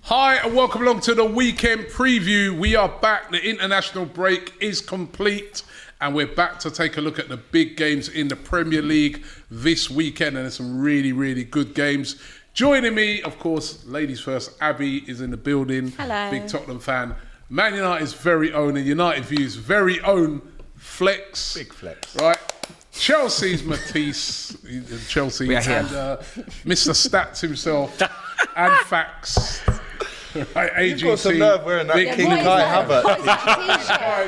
Hi and welcome along to the weekend preview. We are back. The international break is complete and we're back to take a look at the big games in the Premier League this weekend, and there's some really, really good games. Joining me, of course, ladies first, Abby is in the building. Hello. Big Tottenham fan. Man United's very own and United View's very own Flex. Big Flex. Right. Chelsea's Matisse. Chelsea. And Mr. Stats himself. And Facts. Right, AGT. You've got some nerve wearing that King Kai habit.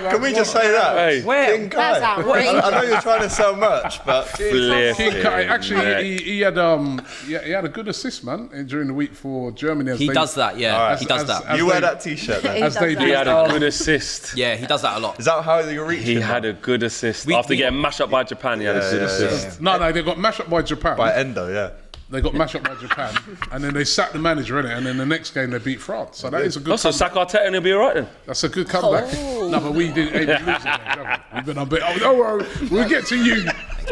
Can we just say that? Hey. Where? King Kai. That's outrageous. I know you're trying to sell merch, but King Kai. Actually, he had a good assist, man, during the week for Germany. He does that, yeah. He does that. You wear that T-shirt then. As they do. He had a good assist. Yeah, he does that a lot. Is that how you reach He him? had a good assist. After getting mashed up by Japan, he had a good assist. No, they got mashed up by Japan. By Endo, yeah. They got mashed up by Japan, and then they sacked the manager, innit? And then the next game they beat France. So that is a good. Also, sack Arteta and he'll be all right then. That's a good comeback. No, but we didn't lose again. We've been on bit. Oh, don't worry, we'll get to you.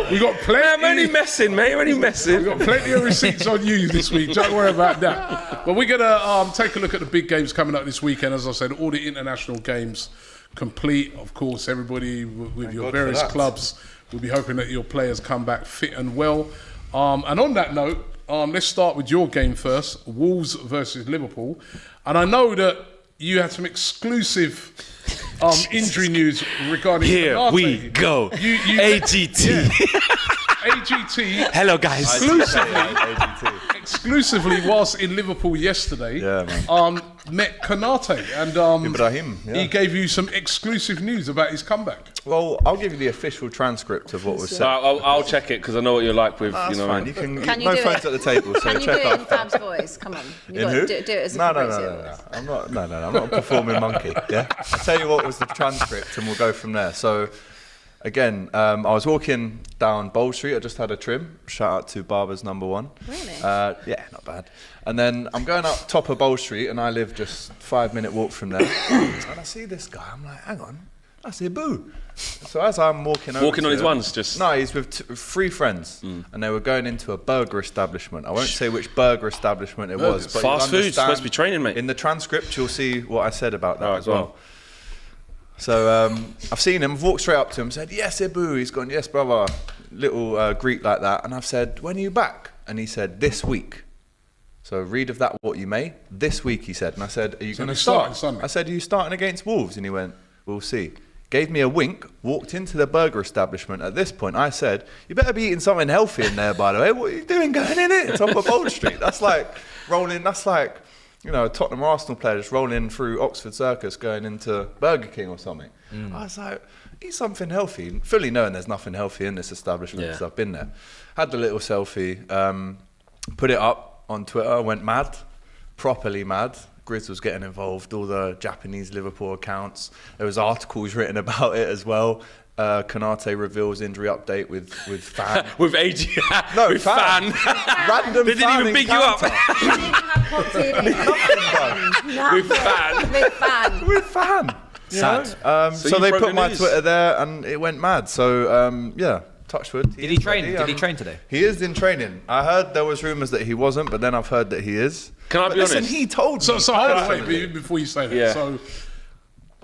We got plenty. I'm only messing, mate. I'm only messing. We've got plenty of receipts on you this week. Don't worry about that. But we're gonna take a look at the big games coming up this weekend. As I said, all the international games complete. Of course, everybody with your various clubs will be hoping that your players come back fit and well. And on that note, let's start with your game first, Wolves versus Liverpool. And I know that you had some exclusive injury news regarding Here Konate. we go. AGT. AGT. Hello, guys. Exclusively whilst in Liverpool yesterday, met Konate, and Ibrahim, he gave you some exclusive news about his comeback. Well, I'll give you the official transcript of what was said. I'll check it because I know what you're like with. That's you know. fine. You can you no do phones it? at the table, so Can you check do it in out. Fab's voice? Come on. You got to do it as a No. voice. I'm not a performing monkey. Yeah. I'll tell you what was the transcript, and we'll go from there. So, again, I was walking down Bold Street. I just had a trim. Shout out to Barber's number one. Really? Yeah, not bad. And then I'm going up top of Bold Street, and I live just 5-minute walk from there. And I see this guy. I'm like, hang on. I say boo. So as I'm walking over Walking on his ones, just. No, he's with three friends, and they were going into a burger establishment. I won't say which burger establishment it was, but Fast you'll food, supposed to be training, mate. in the transcript, you'll see what I said about that as well. So I've seen him, I've walked straight up to him, said, yes, Ibu. He's gone, yes, brother. Little Greek like that. And I've said, when are you back? And he said, this week. So read of that what you may. This week, he said. And I said, are you going to start? Sunday. I said, are you starting against Wolves? And he went, we'll see. Gave me a wink, walked into the burger establishment. At this point, I said, you better be eating something healthy in there, by the way. What are you doing going in it? Top of Old Street. That's like rolling, that's like, you know, a Tottenham Arsenal player just rolling through Oxford Circus going into Burger King or something. I was like, eat something healthy. Fully knowing there's nothing healthy in this establishment because I've been there. Had the little selfie, put it up on Twitter, went mad, properly mad. Grizz was getting involved, all the Japanese Liverpool accounts. There was articles written about it as well. Konate reveals injury update with fan. With AG. No, with fan. Random They didn't even big you up. With fan. With fan. Sad. So they broke put the my news. Twitter there and it went mad. So yeah, touch wood. Did he train? Did he train today? He is in training. I heard there was rumours that he wasn't, but then I've heard that he is. Can I But be listen, honest? he told me. So hold on, wait, before you say that. Yeah. So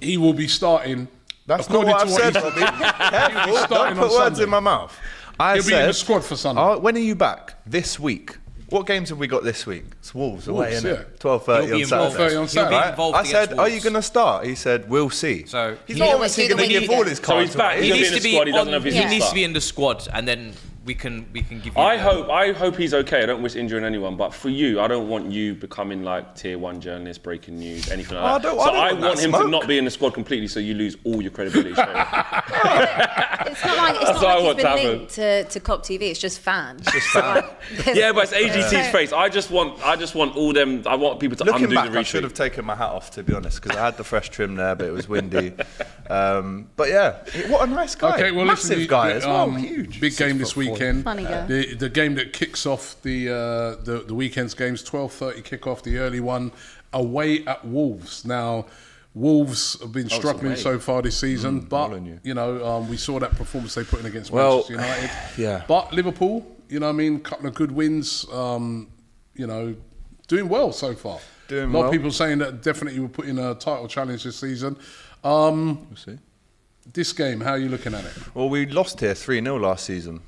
he will be starting. That's not according what I've to said, he Robbie. He'll be Careful, starting don't put on words Sunday. in my mouth. I He'll be in the said, squad for Sunday. when are you back? This week. What games have we got this week? It's Wolves away, Wolves, isn't yeah. it? 12:30 He'll on be Saturday. 12:30 on He'll Saturday. be involved I said, against are you Wolves. going to start? He said, we'll see. So He's he- not always obviously do the going to give all weekend. his So cards he's back. away. He's He going needs to to be in the be squad. He doesn't on, have his he Yeah. needs to start. be in the squad, and then we can give you. I hope he's okay. I don't wish injuring anyone, but for you, I don't want you becoming like tier 1 journalist, breaking news, anything like that. I don't I want want that him to smoke. not be in the squad completely, so you lose all your credibility. straight away. It's not like That's what I he's want to been happen. linked to COP TV. It's just fan. Yeah, but it's AGT's face. I just want all them. I want people to Looking undo back, the I should have retweet. taken my hat off, to be honest, because I had the fresh trim there, but it was windy. But yeah, what a nice guy. Okay, well, Massive listen, guy as well, huge. Big game this weekend. Funny guy. The game that kicks off the weekend's games, 12:30 kick-off, the early one, away at Wolves. Now, Wolves have been struggling so far this season, but you know we saw that performance they put in against Manchester United. Yeah. But Liverpool, you know what I mean, couple of good wins. You know, doing well so far. A lot of people saying that definitely will put in a title challenge this season. We'll see. This game, how are you looking at it? Well, we lost here 3-0 last season,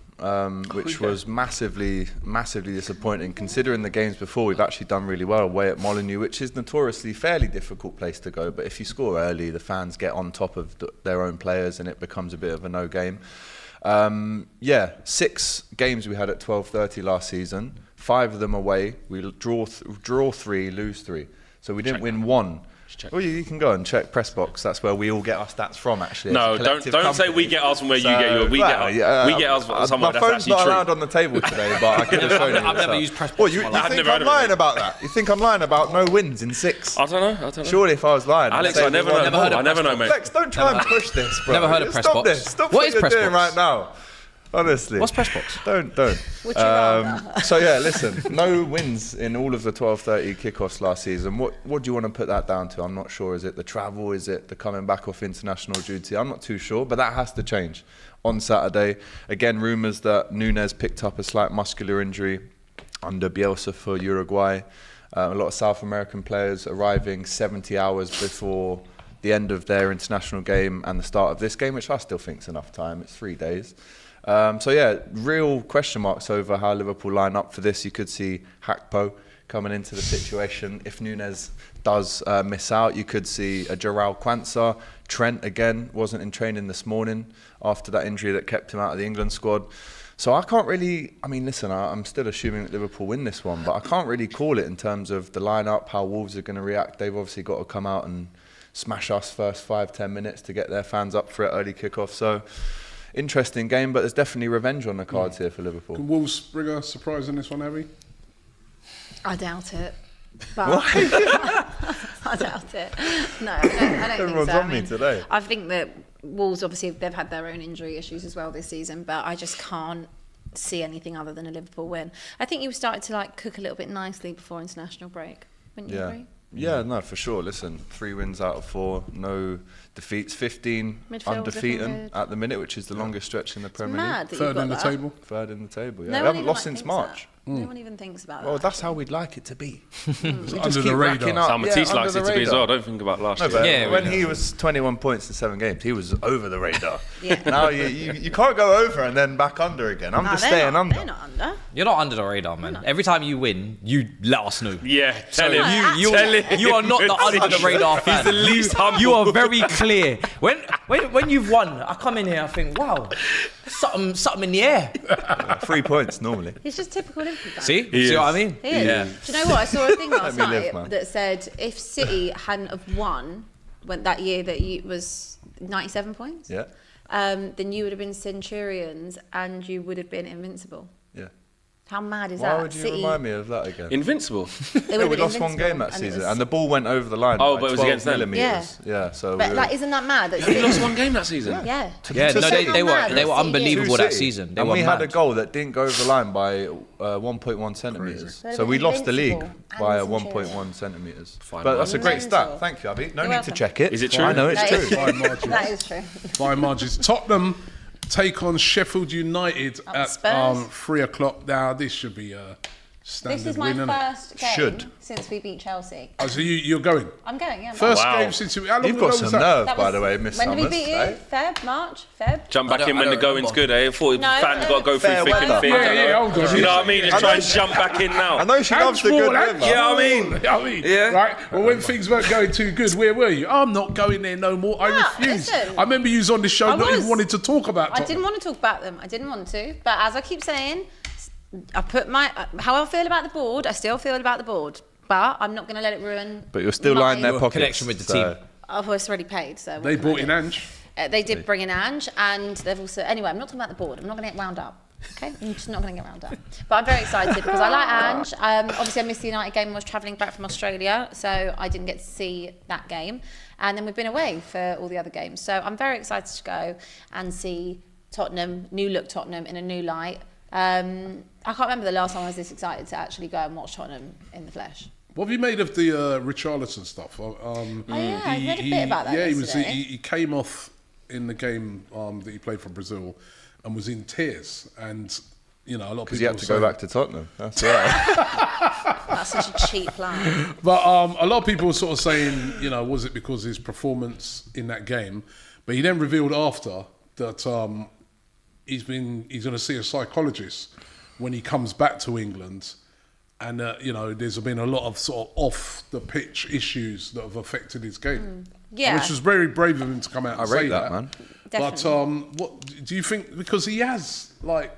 which was massively disappointing. Considering the games before, we've actually done really well away at Molineux, which is notoriously a fairly difficult place to go. But if you score early, the fans get on top of their own players and it becomes a bit of a no game. 6 games we had at 12:30 last season. 5 of them away. We draw 3, lose 3. So we didn't win 1. Well, you can go and check Pressbox. That's where we all get our stats from, actually. No, don't say we get ours from where you get yours. We get ours from somewhere that's actually true. My phone's not allowed on the table today, but I could have shown you. I've never used Pressbox. What, you think I'm lying about that? You think I'm lying about no wins in 6? I don't know. Surely if I was lying... Alex, I never know. I never know, mate. Alex, don't try and push this, bro. Never heard of Pressbox. Stop this. Stop what you're doing right now. Honestly. What's Pressbox? Don't. Would you rather? So yeah, listen, no wins in all of the 12:30 kickoffs last season. What do you want to put that down to? I'm not sure. Is it the travel? Is it the coming back off international duty? I'm not too sure, but that has to change. On Saturday, again, rumours that Núñez picked up a slight muscular injury under Bielsa for Uruguay. A lot of South American players arriving 70 hours before the end of their international game and the start of this game, which I still think is enough time. It's 3 days. Real question marks over how Liverpool line up for this. You could see Hakpo coming into the situation. If Núñez does miss out, you could see a João Quansah. Trent, again, wasn't in training this morning after that injury that kept him out of the England squad. So I can't really... I mean, listen, I'm still assuming that Liverpool win this one, but I can't really call it in terms of the line-up, how Wolves are going to react. They've obviously got to come out and smash us first 5-10 minutes to get their fans up for it early kickoff. So... interesting game, but there's definitely revenge on the cards here for Liverpool. Can Wolves bring a surprise in this one, Abbi? I doubt it. But I doubt it. No, I don't Everyone's think so. on me today. I think that Wolves, obviously, they've had their own injury issues as well this season, but I just can't see anything other than a Liverpool win. I think you started to cook a little bit nicely before international break. Wouldn't you agree? Yeah, no, for sure. Listen, 3 wins out of 4, no defeats, 15 undefeated at the minute, which is the longest stretch in the Premier League. Third in the table. Third in the table, yeah. No we haven't lost since March. No one even thinks about that. Well, that's how we'd like it to be. We under just the keep radar. racking up. Matisse Yeah, likes under it the to be as radar. well. Don't think about last No, year. but when he was 21 points in 7 games, he was over the radar. Yeah. Now you can't go over and then back under again. I'm just staying under. They're not under. You're not under the radar, man. Every time you win, you let us know. Yeah, tell him. You are not the under the radar fan. He's the least humble. You are very clear. When you've won, I come in here, I think, wow, something in the air. 3 points normally. He's just typical Liverpool fan. See what I mean? He is. Yeah. Do you know what? I saw a thing last me live, night man. that said if City hadn't have won that year that it was 97 points, Yeah. then you would have been Centurions and you would have been invincible. Yeah. How mad is that? Why would you remind me of that again? Invincible. Yeah, we lost 1 game that season, and the ball went over the line. Oh, by but it was 12 against them. millimetres. Yeah, so. But isn't that mad? That We lost 1 game that season. Yeah. Yeah, no, City. they were To unbelievable that City. season. They And were we had a mad. goal that didn't go over the line by 1.1 centimetres. Crazy. So we lost the league Invincible. by And 1.1 centimetres. Fine But that's a great Mental. stat. Thank you, Abby. No You're need welcome. to check it. Is it true? I know it's That true. is true. By margins. That is true. By margins. Tottenham take on Sheffield United at Spurs. 3 o'clock. Now, this should be a standard This is my win, isn't it? first game Should. since we beat Chelsea. Oh, so you're going? I'm going, yeah. First Wow. game since you... How long You've ago got was some that? nerve, That by was- the way, Miss When did Summers. we beat you? eh? Feb? Jump back in when the don't going's remember. good, eh? I thought No, fans got to go through fair thick and weather. thin. Yeah, hold on. You know what I mean? Just I try know and jump back in now. I know she loves the good weather. Yeah, I mean. Yeah. Right? Well, when things weren't going too good, where were you? I'm not going there no more. I Yeah, refuse. listen. I remember you was on the show I not even was. wanting to talk about I Tottenham. didn't want to talk about them. I didn't want to. But as I keep saying, I put how I feel about the board, I still feel about the board. But I'm not going to let it ruin. But you're still lying their my- pockets. connection with the so- team. Oh, well, it's already paid, so. what They can I brought in do? Ange. They did bring in Ange, and they've also. Anyway, I'm not talking about the board. I'm not going to get wound up. Okay, I'm just not going to get wound up. But I'm very excited because I like Ange. Obviously, I missed the United game. I was travelling back from Australia, so I didn't get to see that game. And then we've been away for all the other games. So I'm very excited to go and see Tottenham, new look Tottenham in a new light. I can't remember the last time I was this excited to actually go and watch Tottenham in the flesh. What have you made of the Richarlison stuff? Oh yeah, I read a bit about that. Yeah, yesterday. he came off in the game that he played for Brazil and was in tears. And you know, a lot of people. Because you have to go back to Tottenham. That's right. That's such a cheap plan. But a lot of people were sort of saying, you know, was it because of his performance in that game? But he then revealed after that he's going to see a psychologist when he comes back to England. And, you know, there's been a lot of sort of off-the-pitch issues that have affected his game. Yeah. Which was very brave of him to come out and I say rate that, man. Definitely. But what do you think? Because he has, like,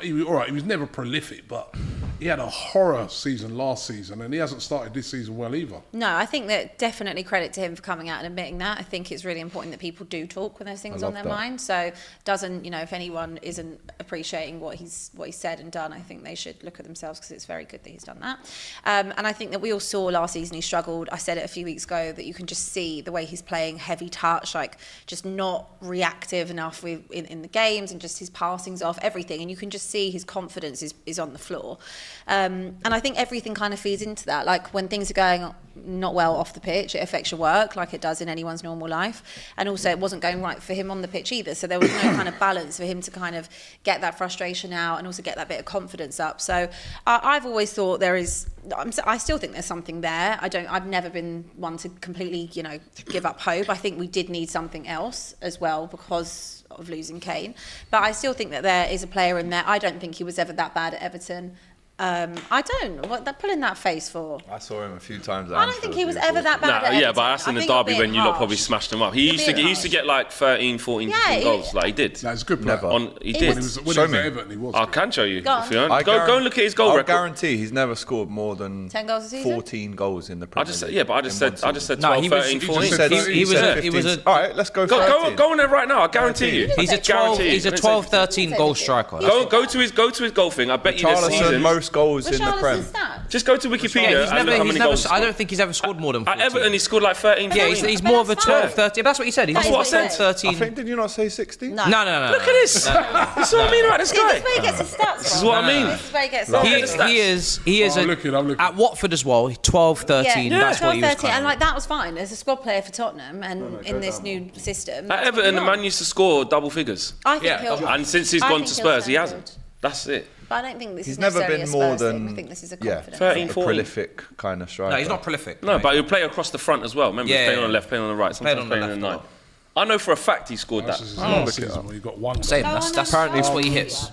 he was never prolific, but he had a horror season last season, and he hasn't started this season well either. No, I think that definitely credit to him for coming out and admitting that. I think it's really important that people do talk when there's things on their mind. So doesn't, you know, if anyone isn't appreciating what he's said and done, I think they should look at themselves, because it's very good that he's done that. And I think that we all saw last season he struggled. I said it a few weeks ago that you can just see the way he's playing, heavy touch, like just not reactive enough in the games, and just his passings off, everything. And you can just see his confidence is on the floor. And I think everything kind of feeds into that. Like when things are going not well off the pitch, it affects your work like it does in anyone's normal life. And also it wasn't going right for him on the pitch either. So there was no kind of balance for him to kind of get that frustration out and also get that bit of confidence up. So I've always thought I still think there's something there. I've never been one to completely, you know, give up hope. I think we did need something else as well because of losing Kane. But I still think that there is a player in there. I don't think he was ever that bad at Everton. I don't. What they're pulling that face for? I saw him a few times. I don't think he was ever that bad at Everton. Yeah, but that's in the derby when you lot probably smashed him up. He used to get like 13, 14 goals. Like he did. That's a good player. He did. When he was at Everton, he was. I can show you. Go on. If you want. Go and look at his goal record. I guarantee he's never scored more than 10 goals a season? 14 goals in the Premier League. I just said 12, 13, 14. He was a. All right, let's go. Go on there right now. I guarantee you. He's a 12, 13 goal striker. Go to his goal thing. I bet you this season most goals in the Prem. Just go to Wikipedia and look how many goals. I don't think he's ever scored more than 14. At Everton, he scored like 13. Yeah, he's more of a 12, 13. That's what he said. He's That's more what of a I said. 13. I think, did you not say 16? No. No. Look at this. That's what I mean about this See, guy. this is where he gets his stats from. This is what I mean. This is where he gets his He is I'm looking. at Watford as well. 12, 13. That's 12, what he was 13, and kind like that was fine as a squad player for Tottenham and in this new system. At Everton, the man used to score double figures. I think he'll. And since he's I gone think to he'll Spurs, he turn hasn't. good. That's it. But I don't think this He's is never necessarily been a more Spurs than thing. I think this is a yeah, confidence. 13, a 14. prolific kind of striker. No, he's not prolific. No, but he'll play across the front as well. Remember, Yeah, playing on the yeah. left, playing on the right, sometimes Played on the playing on the left nine. I know for a fact he scored that. This is last season where he got one. Same. Oh, That's no, apparently no. what he hits.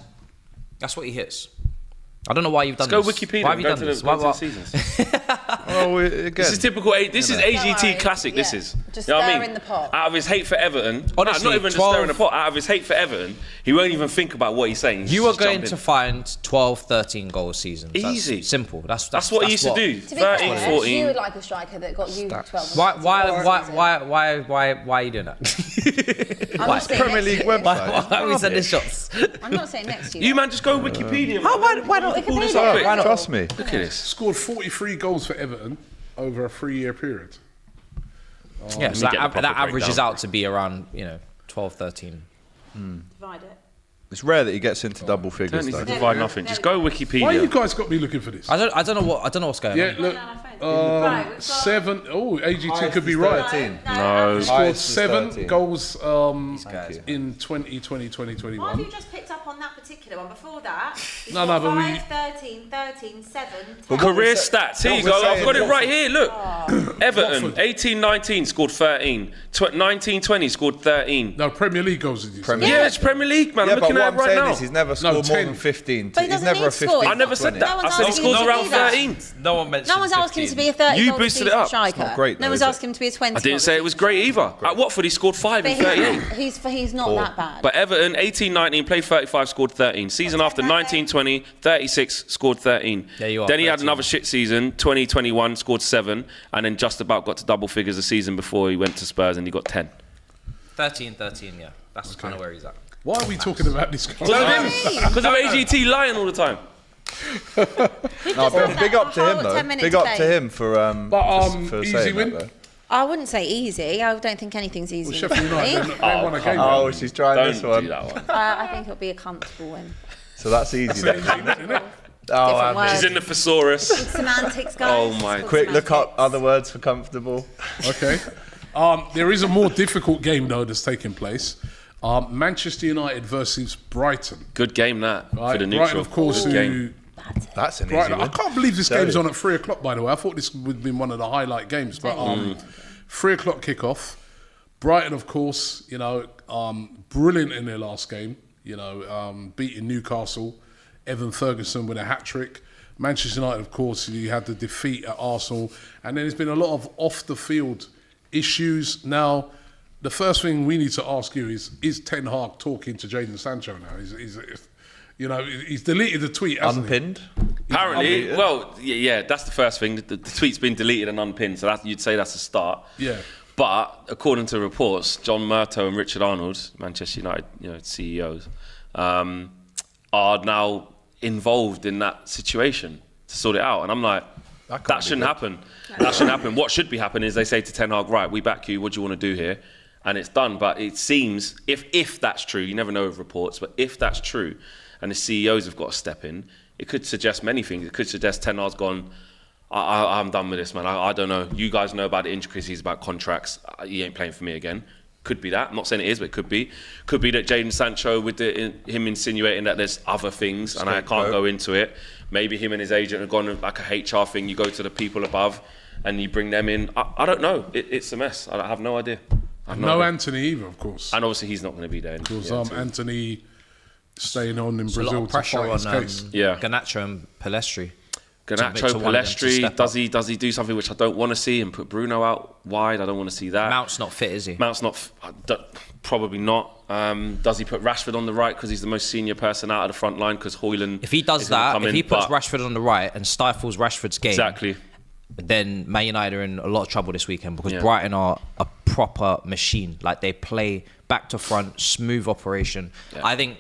That's what he hits. I don't know why you've done Let's go this. Wikipedia Why have and you go done to this? the seasons. Oh, again. This is typical. This is Don't AGT worry. classic. This Yeah. is. Just You know what I stir mean? in the pot. Out of his hate for Everton, Honestly, not even just 12 stir in the pot. Out of his hate for Everton, he won't even think about what he's saying. He's You are just going jumping. to find 12, 13 goal seasons. That's Easy. simple. That's That's what he used to do. To be 13, fair, 14. you would like a striker that got you 12. Why are you doing that? I'm not saying Premier next League year. website. Why are we sending shots? I'm not saying next year. You man, just go Wikipedia. Why not? Pull this Wikipedia. up quick. Why not? Trust me. Look at this. Scored 43 goals for Everton over a 3-year period. Yeah, so Let me get the that proper averages breakdown. out to be around 12, 13. Divide it. It's rare that he gets into double figures, Don't need to though. divide nothing. Just go Why you Wikipedia. guys got me looking for this? I don't know what's going Yeah, on. look. Right, we've got- 7. Oh, AGT Highest could be is right. 13. No. Scored Highest is 7 13. goals you. in 2020, Why have 2021. you just picked up on that particular one? Before that, No, but we. 13, 13, 7, 10. But Career we're sa- stats. Here what you we're go. I've saying got it is- right here. Look. Everton, Watford. 18-19 scored 13. 19-20 scored 13. No, Premier League goals, did you say? Premier Yeah, it's Premier League, man. Yeah, I'm but looking what at I'm it right saying now. is he's never scored more 10. than 15. But he He's doesn't never need a to score. 15. I never said No that. one's I said he asking scores him to around do that. 13. No one mentioned No one's asking him to be a 30 You goal boosted it season up. striker. It's not great, No though, one's is it? asking him to be a 20. I didn't say it was great either. At Watford, he scored 5 in 38. He's not that bad. But Everton, 18-19, played 35, scored 13. Season after, 19-20, 36, scored 13. There you are, Then he had 13. another shit season, 2021, scored 7, and then just about got to double figures the season before he went to Spurs and he got 10. 13, yeah. That's kind of where he's at. Why are we talking about this guy? Because of AGT lying all the time. No, but big up to him, whole though. 10 minutes Big up play. to him for easy saying win. that, though. I wouldn't say easy. I don't think anything's easy. Well, Sheffield United, they won a game. Oh, she's trying Don't this one. do that one. I think it'll be a comfortable win. So that's easy then. Different Oh, words. She's in the thesaurus. Semantics, guys. Oh my- It's called quick, look up semantics. other words for comfortable. Okay. There is a more difficult game, though, that's taking place. Manchester United versus Brighton. Good game that Right? for the Brighton, neutral. of course, Good who... game. That's an easy Brighton, I win. can't believe this game's on at 3 o'clock, by the way. I thought this would have been one of the highlight games. But 3 o'clock kickoff. Brighton, of course, brilliant in their last game. Beating Newcastle. Evan Ferguson with a hat-trick. Manchester United, of course, you had the defeat at Arsenal. And then there's been a lot of off-the-field issues. Now, the first thing we need to ask you is Ten Hag talking to Jadon Sancho now? He's deleted the tweet, hasn't Unpinned. Apparently, well, yeah, that's the first thing. The tweet's been deleted and unpinned, so you'd say that's a start. Yeah. But according to reports, John Murtough and Richard Arnold, Manchester United, CEOs, are now involved in that situation to sort it out. And I'm like, that shouldn't happen. That shouldn't happen. What should be happening is they say to Ten Hag, right, we back you. What do you want to do here? And it's done. But it seems, if that's true, you never know with reports, but if that's true, and the CEOs have got to step in, it could suggest many things. It could suggest Ten Hag's gone, I'm done with this, man. I don't know. You guys know about the intricacies about contracts. He ain't playing for me again. Could be that. I'm not saying it is, but it could be. Could be that Jadon Sancho, with him insinuating that there's other things, and I can't go into it. Maybe him and his agent have gone like a HR thing. You go to the people above, and you bring them in. I don't know. It's a mess. I have no idea. No Antony either, of course. And obviously he's not going to be there. Because Antony staying on in There's a lot Brazil of to pressure fight his on case. Garnacho and Palestri. Garnacho, to one of them to Palestri, step does he do something which I don't want to see and put Bruno out wide? I don't want to see that. Mount's not fit, is he? Mount's not, probably not. Does he put Rashford on the right because he's the most senior person out of the front line because Hoyland? If he does that, if he puts Rashford on the right and stifles Rashford's game, exactly, then Man United are in a lot of trouble this weekend because Brighton are a proper machine. Like, they play back to front, smooth operation. Yeah. I think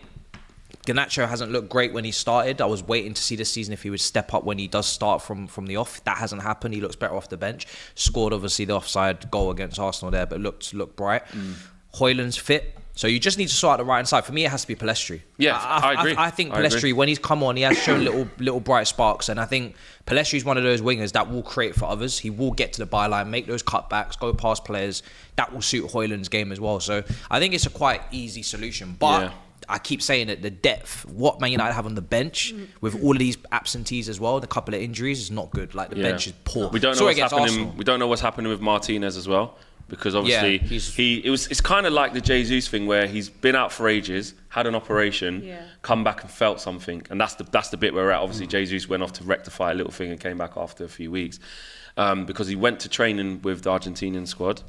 Garnacho hasn't looked great when he started. I was waiting to see this season if he would step up when he does start from the off. That hasn't happened. He looks better off the bench. Scored, obviously, the offside goal against Arsenal there, but looked bright. Hoyland's fit. So you just need to sort out the right-hand side. For me, it has to be Palestri. Yeah, I agree. I think Palestri, when he's come on, he has shown little bright sparks. And I think Palestri's one of those wingers that will create for others. He will get to the byline, make those cutbacks, go past players. That will suit Hoyland's game as well. So I think it's a quite easy solution. But I keep saying it, the depth, what Man United have on the bench with all of these absentees as well, the couple of injuries, is not good. Like, the bench is poor. We don't know what's happening. We don't know what's happening with Martinez as well. Because obviously it's kind of like the Jesus thing where he's been out for ages, had an operation, come back and felt something, and that's the bit where we're at. Obviously, Jesus went off to rectify a little thing and came back after a few weeks because he went to training with the Argentinian squad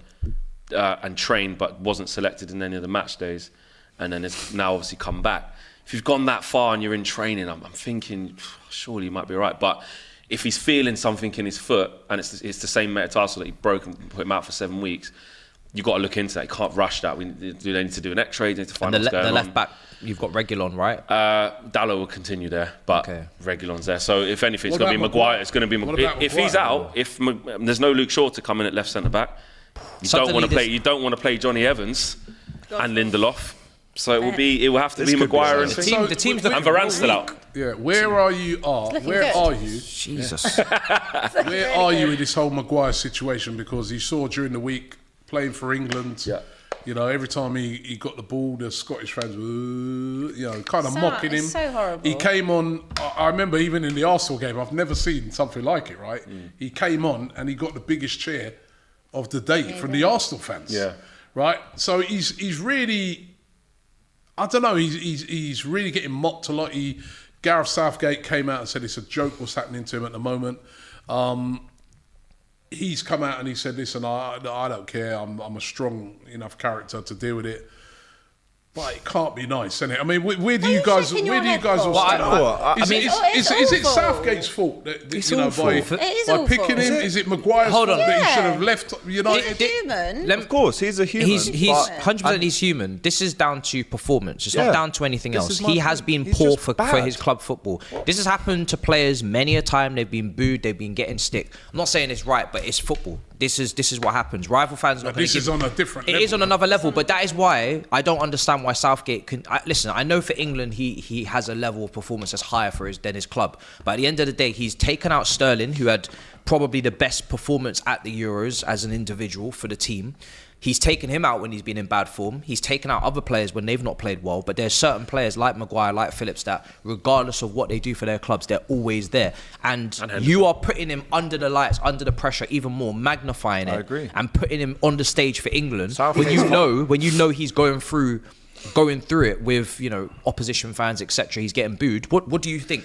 and trained, but wasn't selected in any of the match days, and then it's now obviously come back. If you've gone that far and you're in training, I'm thinking surely you might be right, but if he's feeling something in his foot and it's the same metatarsal that he broke and put him out for 7 weeks, you've got to look into that. You can't rush that. They need to do an X-ray. They need to find what's going on. The left back, you've got Reguilon, right? Dallo will continue there, but Reguilon's there. So if anything, it's going to be Maguire. It's going to be Maguire. If he's out, if there's no Luke Shaw to come in at left centre back, you don't want to play Johnny Evans and Lindelof. So it will have to be Maguire and the team's and Varane's still out. Yeah, where are you? Jesus. Where are you in this whole Maguire situation? Because you saw during the week playing for England. Yeah. Every time he got the ball, the Scottish fans were, kind of mocking him. So horrible. He came on. I remember even in the Arsenal game, I've never seen something like it. Right? He came on and he got the biggest cheer of the day from the Arsenal fans. Yeah. Right. So he's really. I don't know. He's really getting mocked a lot. Gareth Southgate came out and said it's a joke what's happening to him at the moment. He's come out and he said, "Listen, I don't care. I'm a strong enough character to deal with it." But it can't be nice, isn't it? I mean, where do you guys all stand? Is it Southgate's fault that by picking him? Is it Maguire's fault that he should have left United? He's human. Of course, he's a human. He's 100%. He's human. This is down to performance. It's not down to anything else. He has been poor for his club football. This has happened to players many a time. They've been booed. They've been getting stick. I'm not saying it's right, but it's football. This is what happens. Rival fans are not going to. This is on a different level. It is on another level, but that is why I don't understand why Southgate can. Listen, I know for England he has a level of performance that's higher than his club. But at the end of the day, he's taken out Sterling, who had probably the best performance at the Euros as an individual for the team. He's taken him out when he's been in bad form. He's taken out other players when they've not played well. But there's certain players like Maguire, like Phillips, that regardless of what they do for their clubs, they're always there. And you are putting him under the lights, under the pressure, even more, magnifying it, and putting him on the stage for England. When you know he's going through it with, you know, opposition fans, etc. He's getting booed. What do you think?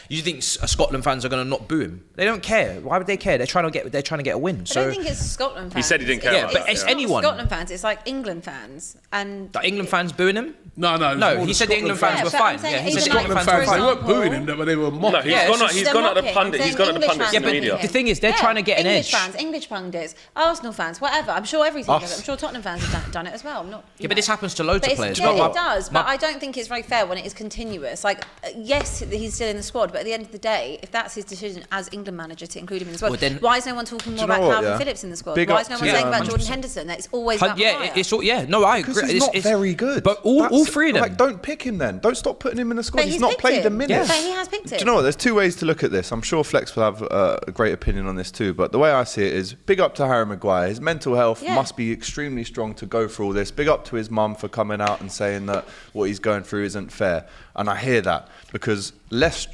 You think Scotland fans are going to not boo him? They don't care. Why would they care? They're trying to get a win. I don't think it's Scotland fans. He said he didn't care. Yeah, but it's anyone. Scotland fans. It's like England fans. And the England fans booing him? No. He said the England fans were fine. Yeah, he said the Scotland fans. They weren't booing him, but they were mocking. No, he's gone at the pundit. He's gone at the pundits in the media. The thing is, they're trying to get an edge. English pundits, Arsenal fans, whatever. I'm sure every team does it. I'm sure Tottenham fans have done it as well. But this happens to loads of players. Yeah, it does. But I don't think it's very fair when it is continuous. Like, yes, he's still in the squad, but at the end of the day, if that's his decision as England manager to include him in the squad, why is no one talking more about Calvin Phillips in the squad? Why is no one saying about Jordan Henderson? That it's always about Maguire. No, I agree. Because he's not very good. But all three of them. Like, don't pick him then. Don't stop putting him in the squad. He's not played a minute. But he has picked him. Do you know what? There's two ways to look at this. I'm sure Flex will have a great opinion on this too. But the way I see it is, big up to Harry Maguire. His mental health must be extremely strong to go through all this. Big up to his mum for coming out and saying that what he's going through isn't fair. And I hear that because less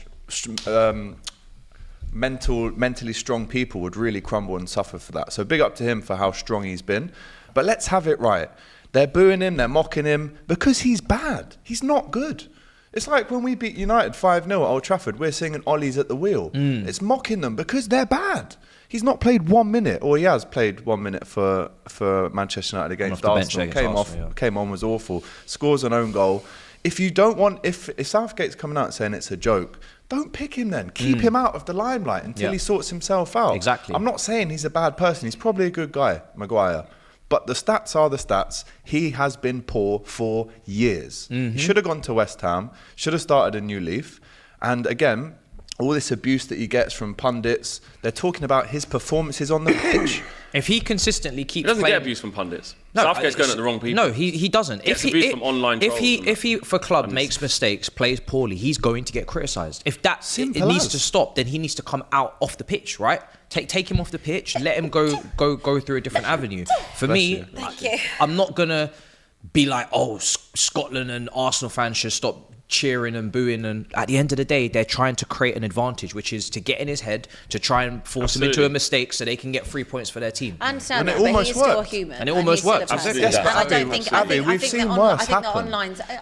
mentally strong people would really crumble and suffer for that. So big up to him for how strong he's been. But let's have it right. They're booing him, they're mocking him because he's bad. He's not good. It's like when we beat United 5-0 at Old Trafford, we're singing Ollie's at the wheel. It's mocking them because they're bad. He's not played 1 minute, or he has played 1 minute for Manchester United against Arsenal. Came on, was awful. Scores an own goal. If you don't want, if Southgate's coming out saying it's a joke, don't pick him then. Keep him out of the limelight until he sorts himself out. Exactly. I'm not saying he's a bad person. He's probably a good guy, Maguire. But the stats are the stats. He has been poor for years. He should have gone to West Ham, should have started a new leaf. And again, all this abuse that he gets from pundits, they're talking about his performances on the pitch. If he consistently keeps He doesn't playing, get abuse from pundits. Southgate's going at the wrong people. No, he doesn't. He gets abuse from online trolls. If he for club makes mistakes, plays poorly, he's going to get criticised. If that it needs to stop, then he needs to come out off the pitch, right? Take him off the pitch, let him go through a different avenue. For me, I'm not gonna be like, oh, Scotland and Arsenal fans should stop cheering and booing, and at the end of the day they're trying to create an advantage, which is to get in his head, to try and force him into a mistake so they can get 3 points for their team. I understand that, but he's still a human. And it almost works. Yes, but Abbi, we've seen worse happen.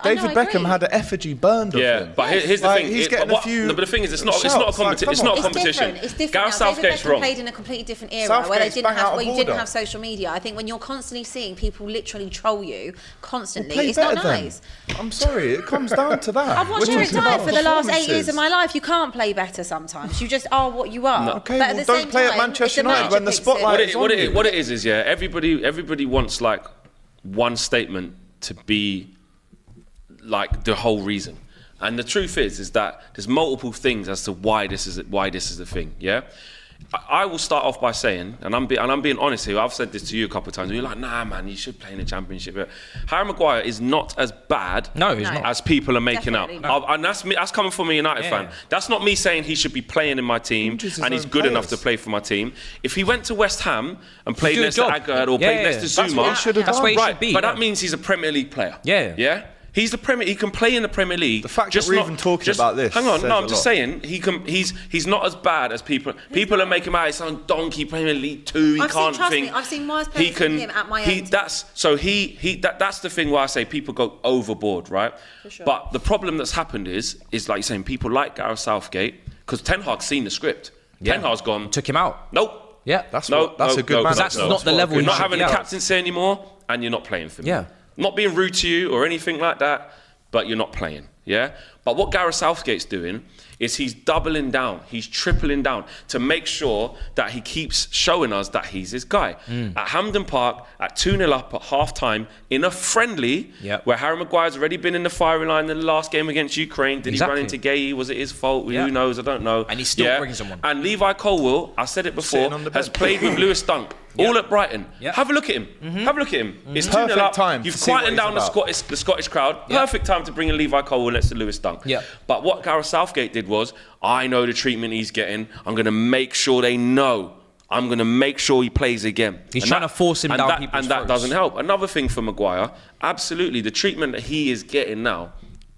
David Beckham had an effigy burned of him. But here's the thing. He's getting a few. But the thing is, it's not a competition. It's different. Gareth Southgate's wrong. Played in a completely different era where you didn't have social media. I think when you're constantly seeing people literally troll you constantly, it's not nice. I'm sorry, it comes down to that. I've watched Eric Dyer for the last 8 years of my life. You can't play better sometimes. You just are what you are. Okay, well, don't play at Manchester United when the spotlight is on you. What it is, everybody wants like one statement to be like the whole reason. And the truth is that there's multiple things as to why this is the thing, yeah? I will start off by saying, and I'm being honest here, I've said this to you a couple of times, and you're like, nah, man, you should play in the Championship. But Harry Maguire is not as bad as people are making out. And that's coming from a United fan. That's not me saying he should be playing in my team and he's good enough to play for my team. If he went to West Ham and played next to Agard or played next to Zuma, that's where he should be. But that means he's a Premier League player. Yeah? He's the Premier. He can play in the Premier League. The fact that we're even talking about this. Hang on, no, I'm just saying he's not as bad as people. People are making him out. He's some donkey Premier League 2. I've seen worse players than him at my age. That's the thing where I say people go overboard, right? For sure. But the problem that's happened is like you're saying, people like Gareth Southgate because Ten Hag's seen the script. Ten Hag's gone. Took him out. Nope. Yeah, that's a good man. That's not the level. You're not having a captaincy anymore, and you're not playing for me. Yeah. Not being rude to you or anything like that, but you're not playing, yeah? But what Gareth Southgate's doing is he's doubling down, he's tripling down to make sure that he keeps showing us that he's this guy. At Hampden Park, at 2-0 up at half-time, in a friendly, where Harry Maguire's already been in the firing line in the last game against Ukraine. Did he run into Gay? Was it his fault? Who knows? I don't know. And he still brings someone. And Levi Colwill, I said it before, has played with Lewis Dunk all at Brighton. Yep. Have a look at him. Have a look at him. It's 2-0 Perfect up. time You've to see what quietened he's down about. the Scottish crowd. Yep. Perfect time to bring in Levi Cole and Lester Lewis dunk. Yep. But what Gareth Southgate did was, I know the treatment he's getting. I'm going to make sure they know. I'm going to make sure he plays again. He's trying to force him down people's And that throats. doesn't help. Another thing for Maguire, absolutely, the treatment that he is getting now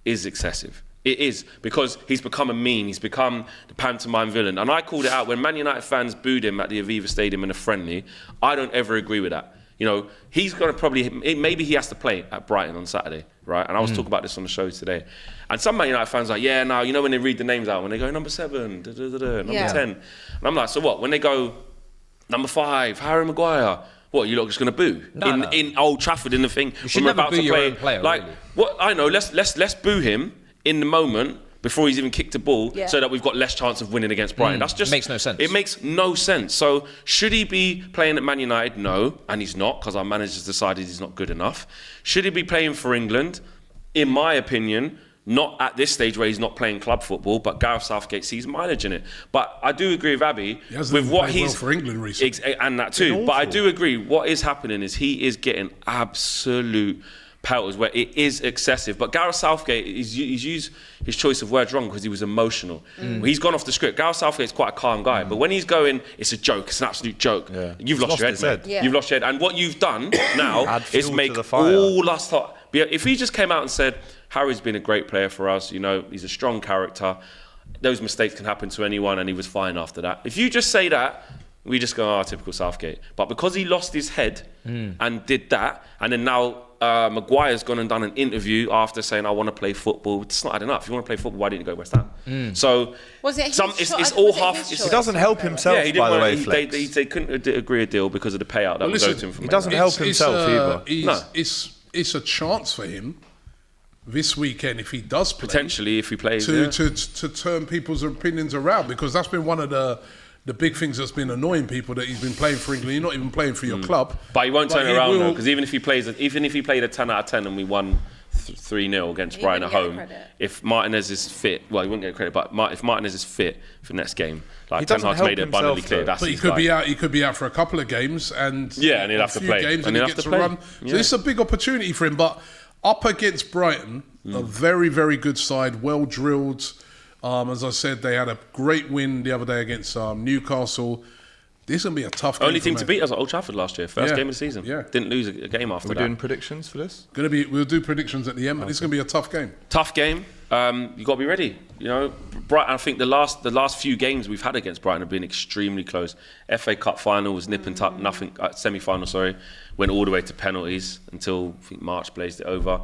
is excessive. It is, because he's become a meme. He's become the pantomime villain. And I called it out when Man United fans booed him at the Aviva Stadium in a friendly. I don't ever agree with that. You know, he's going to maybe he has to play at Brighton on Saturday, right? And I was talking about this on the show today. And some Man United fans are like, yeah, now, you know when they read the names out, when they go number 7, number 10. And I'm like, so what? When they go number 5, Harry Maguire, what, you lot just going to boo? No. In Old Trafford in the thing? You should never boo your own player, Like, really. what, I know, let's boo him in the moment before he's even kicked a ball, so that we've got less chance of winning against Brighton. That's just... Makes no sense. It makes no sense. So, should he be playing at Man United? No, and he's not, because our manager's decided he's not good enough. Should he be playing for England? In my opinion, not at this stage where he's not playing club football, but Gareth Southgate sees mileage in it. But I do agree with Abbi with what he's... well for England recently. And that too. But I do agree, what is happening is he is getting absolute pelters where it is excessive. But Gareth Southgate, he's used his choice of words wrong because he was emotional. He's gone off the script. Gareth Southgate's quite a calm guy, but when he's going, it's a joke. It's an absolute joke. Yeah. You've lost your head, mate. Yeah. You've lost your head. And what you've done now Add is fuel make to the fire. all us hot. If he just came out and said, Harry's been a great player for us, you know, he's a strong character, those mistakes can happen to anyone, and he was fine after that. If you just say that, we just go, typical Southgate. But because he lost his head and did that, and then now Maguire's gone and done an interview after saying, I want to play football. It's not enough. If you want to play football, why didn't you go West Ham? So Was it his it's choice? all Was it half... his it's- choice? He doesn't help himself, he didn't by the want way, to, Flex. they couldn't agree a deal because of the payout that was owed to him from he Man doesn't United. help himself either. No. It's a chance for him this weekend if he does play. Potentially, if he plays, to turn people's opinions around, because that's been one of the big things that's been annoying people, that he's been playing for England. You're not even playing for your club. But he won't turn it around will- though, because even if he played a 10 out of 10 and we won 3-0 against He Brighton at wouldn't get home, credit. if Martinez is fit, well, he wouldn't get credit, but if Martinez is fit for next game, like He Ten doesn't Hag's help made it abundantly himself, clear, though. that's But he his could guy. be out. He could be out for a couple of games, and And he'll have to a few play. games, And and he'll he have gets to to play. run. Yeah. So this is a big opportunity for him. But up against Brighton, a very, very good side, well drilled. As I said, they had a great win the other day against Newcastle. This is going to be a tough game. Only for team Man. to beat us at Old Trafford last year, first Yeah. game of the season. Yeah. Didn't lose a game after We're that. doing predictions for this? We'll do predictions at the end, but this is going to be a tough game. Tough game. You got to be ready. You know, Brighton. I think the last few games we've had against Brighton have been extremely close. FA Cup final was nip and tuck, nothing. Semi-final, sorry, went all the way to penalties until I think March blazed it over.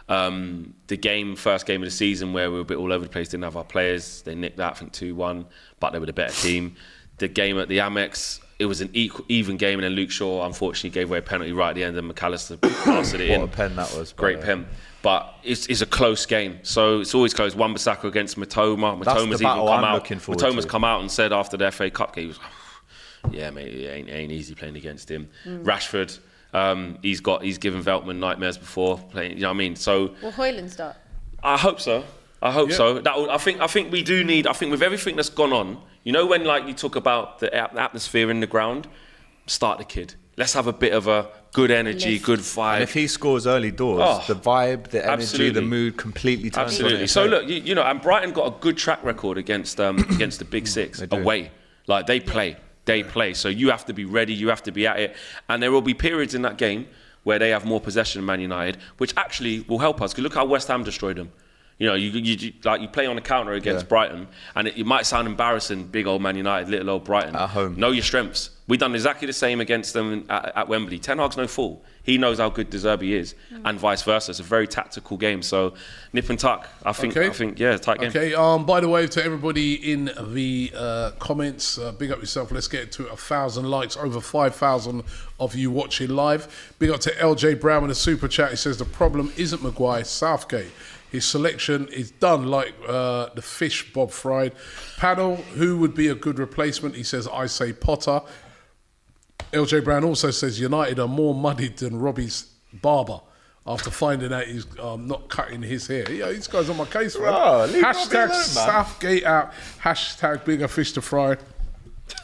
The first game of the season where we were a bit all over the place, didn't have our players. They nicked that, I think 2-1, but they were the better team. The game at the Amex, it was an even game, and then Luke Shaw unfortunately gave away a penalty right at the end, and McAllister blasted it in. What a pen that was. Great pen. But it's a close game, so it's always close. Wan-Bissaka against Matoma. That's Matoma's the battle even come I'm out. looking forward Matoma's to. come out and said after the FA Cup game, he was, yeah, mate, it ain't easy playing against him. Rashford, he's given Veltman nightmares before playing. You know what I mean? So Will Højlund start? I hope so. I hope so. I think we do need. I think with everything that's gone on, you know, when like you talk about the atmosphere in the ground, start the kid. Let's have a bit of a good energy, Lift. good vibe. And if he scores early doors, the vibe, the energy, absolutely. the mood completely turns. Absolutely. So look, you know, and Brighton got a good track record against the Big Six do. away. Like they play. So you have to be ready. You have to be at it. And there will be periods in that game where they have more possession than Man United, which actually will help us. Because look how West Ham destroyed them. You know, you play on a counter against Brighton, and it might sound embarrassing, big old Man United, little old Brighton. At home. Know your strengths. We've done exactly the same against them at Wembley. Ten Hag's no fool. He knows how good De Zerbi is, and vice versa. It's a very tactical game. So, nip and tuck. I think, tight game. Okay. By the way, to everybody in the comments, big up yourself. Let's get to 1,000 likes. Over 5,000 of you watching live. Big up to LJ Brown in the super chat. He says the problem isn't Maguire, Southgate. His selection is done like the fish Bob fried. Panel, who would be a good replacement? He says, I say Potter. LJ Brown also says United are more muddied than Robbie's barber after finding out he's not cutting his hair. Yeah, these guys on my case, man. Bro, leave Robbie Hashtag alone, man. Southgate out. Hashtag bigger fish to fry.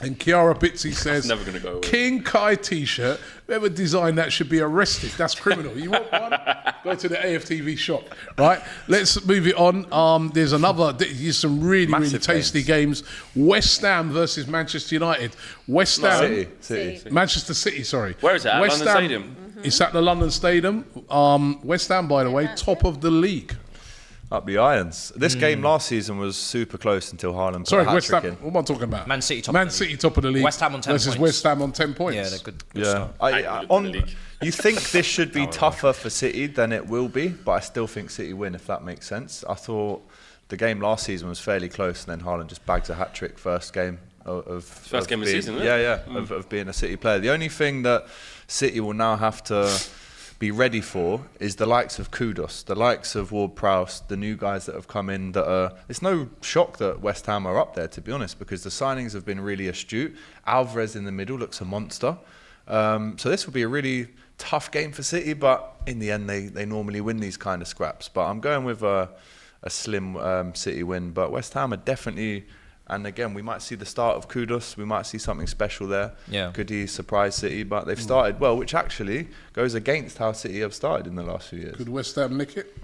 And Kiara Bitsy says, never gonna go away. King Kai t-shirt, whoever designed that should be arrested. That's criminal. You want one? Go to the AFTV shop, right? Let's move it on. There's some really Massive tasty games. West Ham versus Manchester United. West Ham. City. Manchester City, sorry. Where is it? At West London Ham, Stadium? It's at the London Stadium. West Ham, by the way, top of the league. Up the irons. This game last season was super close until Haaland put Sorry, a West Ham. hat-trick in. What am I talking about? Man City top Man of the City league. top of the league. West Ham on 10 versus points. West Ham on 10 points. Yeah, they're good. Yeah. You think this should be tougher for City than it will be, but I still think City win, if that makes sense. I thought the game last season was fairly close, and then Haaland just bags a hat-trick first game of game of the season, isn't it? of being a City player. The only thing that City will now have to be ready for is the likes of Kudus, the likes of Ward-Prowse, the new guys that have come in that are... It's no shock that West Ham are up there, to be honest, because the signings have been really astute. Alvarez in the middle looks a monster. So this will be a really tough game for City, but in the end they normally win these kind of scraps. But I'm going with a slim City win. But West Ham are definitely... And again, we might see the start of Kudus. We might see something special there. Yeah. Could he surprise City? But they've started well, which actually goes against how City have started in the last few years. Could West Ham nick it?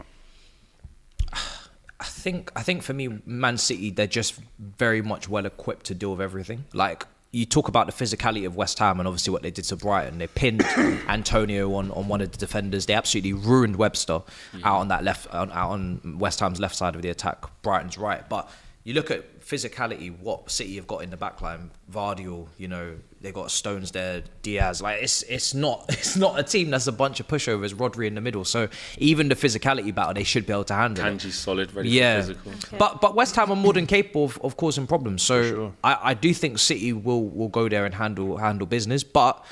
I think for me, Man City, they're just very much well equipped to deal with everything. Like, you talk about the physicality of West Ham and obviously what they did to Brighton. They pinned Antonio on one of the defenders. They absolutely ruined Webster out on West Ham's left side of the attack, Brighton's right. But you look at physicality, what City have got in the backline, Vardiol, they got Stones there, Diaz. Like it's not a team that's a bunch of pushovers, Rodri in the middle. So even the physicality battle, they should be able to handle. Kanji's solid, ready for physical. Okay. But West Ham are more than capable of causing problems. So I do think City will go there and handle business. But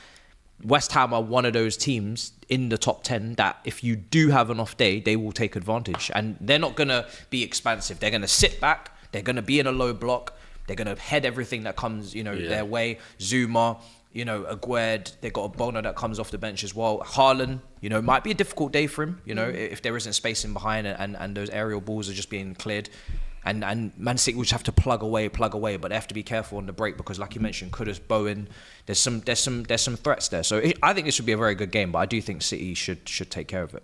West Ham are one of those teams in the top 10 that if you do have an off day, they will take advantage. And they're not going to be expansive. They're going to sit back. They're going to be in a low block. They're going to head everything that comes, their way. Zuma, Aguerd. They've got a Bono that comes off the bench as well. Haaland, might be a difficult day for him, if there isn't spacing behind and those aerial balls are just being cleared. And Man City will just have to plug away, but they have to be careful on the break because, like you mentioned, Kudus, Bowen, there's some threats there. So I think it should be a very good game, but I do think City should take care of it.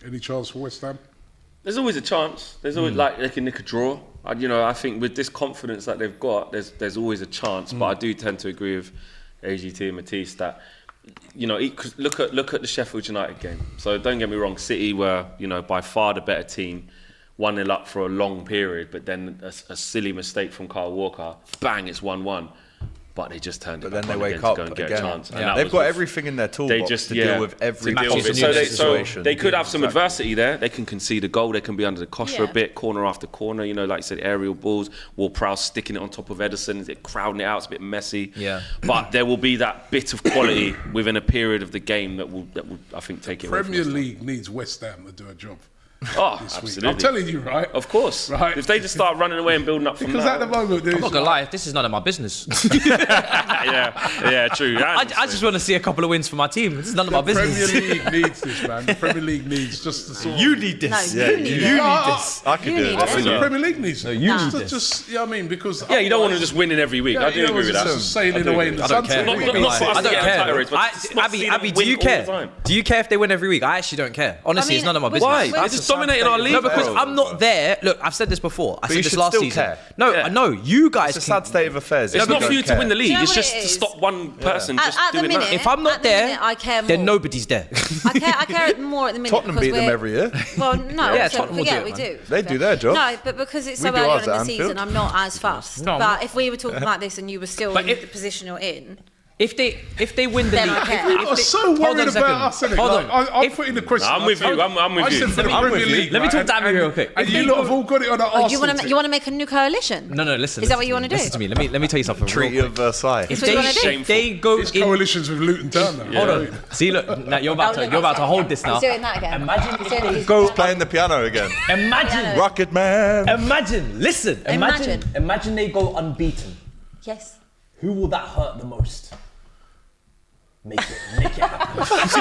Any chance for West Ham? There's always a chance. There's always they can nick a draw. I think with this confidence that they've got, there's always a chance. But I do tend to agree with AGT and Matisse that look at the Sheffield United game. So don't get me wrong, City were by far the better team, 1-0 up for a long period, but then a silly mistake from Kyle Walker, bang, it's 1-1. But they just turned it back on again to go and get a chance. Yeah. They've got everything in their toolbox to deal with every situation. They could have some adversity there. They can concede a goal. They can be under the cosh for a bit, corner after corner. Like you said, aerial balls. Ward-Prowse sticking it on top of Ederson. They're crowding it out. It's a bit messy. Yeah. But there will be that bit of quality within a period of the game that will I think, take it away from Premier West Ham. League needs West Ham to do a job. Oh, this absolutely. week. I'm telling you, right? Of course. Right. If they just start running away and building up from because that. at the moment, I'm not gonna lie, this is none of my business. yeah, true. I just want to see a couple of wins for my team. This is none of my business. Premier League needs this, man. The Premier League needs just the sort of... You need this. No, you need this. I could do it. I think the Premier League needs it. you need this. Just, I mean, because... Yeah, you don't want to just win in every week. I do agree with that. Just sailing away in the I don't care. sunset. I don't care. Abby, do you care? Do you care if they win every week? I actually don't care. Honestly, it's none of my business. Why? They're just dominating our league. No, because I'm not there. Look, I've said this before. I said you this should last still season. care. No, I know you guys. It's a sad state of affairs. It's not for you to win the league. Do you know It's what just it to is? stop one person just At the doing minute, that. If I'm not at the there, minute, I care more. then nobody's there. I care more at the minute. Tottenham beat them every year. Well, no, Yeah, so, Tottenham will yeah, do we it, do. They do their job. No, but because it's We so do early on ours in the at season, Anfield. I'm not as fast. No, but if we were talking like this and you were still in But the position you're in, If they win the Then league, I care. You are so Hold on worried a second. about us, innit? Hold Like, on. I'm putting the question. I'm with you. I'm with I you. said for the I'm Premier with you. League. Let me talk right? to Abby real quick. And If you they lot go- have all got it on the oh, you Arsenal. want to make a new coalition? No, listen. Is that what you want to do? Listen to me. Let me tell you something. Treaty real of quick. Versailles. If That's what you wanna do? if they go It's in, coalitions with Luton Town now. hold on. See, look, now you're about to hold this now. He's doing that again. Imagine He's doing it. He's Go doing it. playing the piano again. Imagine, Rocket Man. listen. Imagine they go unbeaten. Yes. Who will that hurt the most? Make it happen. So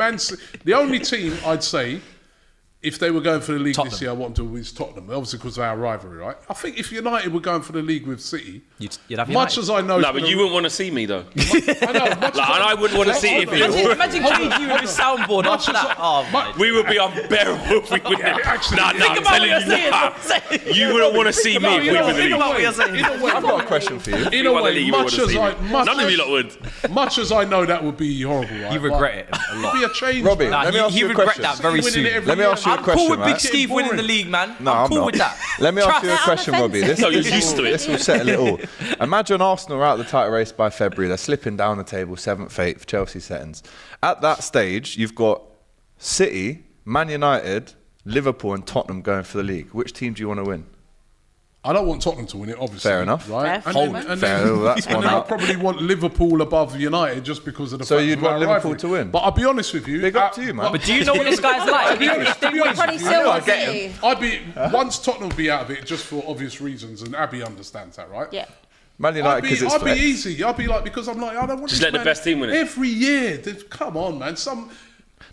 the only team I'd say if they were going for the league Tottenham. this year, I want them to win Tottenham, obviously because of our rivalry, right? I think if United were going for the league with City, You'd have much United. as I know... No, but you wouldn't want to see me though. I know, much Like, and I wouldn't want to see it if you. Imagine KG with his soundboard after that. Oh, my. We would be unbearable if we wouldn't. actually, Nah, think I'm about telling what you you're now. saying. You wouldn't want to see me if we were the Think about league. what you're saying. I've got a question for you. in a One of the way, league much wouldn't as see I... me. Much None of as- you lot would. Much as I know that would be horrible, right? You regret it a lot. It'd be a change, Robbie, man. let me ask he you a regret question. that very Winning soon. it every Let me year. ask you a I'm question, cool with Big right? Steve Boring. winning the league, man. No, I'm I'm cool not. with that. Let me ask you a Trust- question, I'm Robbie. offensive. No, you're used to it. This will settle it all. Imagine Arsenal are out of the title race by February. They're slipping down the table, 7th, 8th, Chelsea settings. At that stage, you've got City, Man United, Liverpool and Tottenham going for the league. Which team do you want to win? I don't want Tottenham to win it, obviously. Fair enough. Right? Fair. And Hold. then, Fair, well, that's and one then I'll out. probably want Liverpool above United just because of the So fact you'd of want our Liverpool rivalry. to win? But I'll be honest with you. Big up to you, man. But do you know what this guy's like? To be honest with Probably you, still want get City. I'd be once Tottenham will be out of it just for obvious reasons, and Abby understands that, right? Yeah. Man United because it's I'd be flex. easy. I'd be like, because I'm like, I don't want Just this let the man best team win it. every year. Come on, man.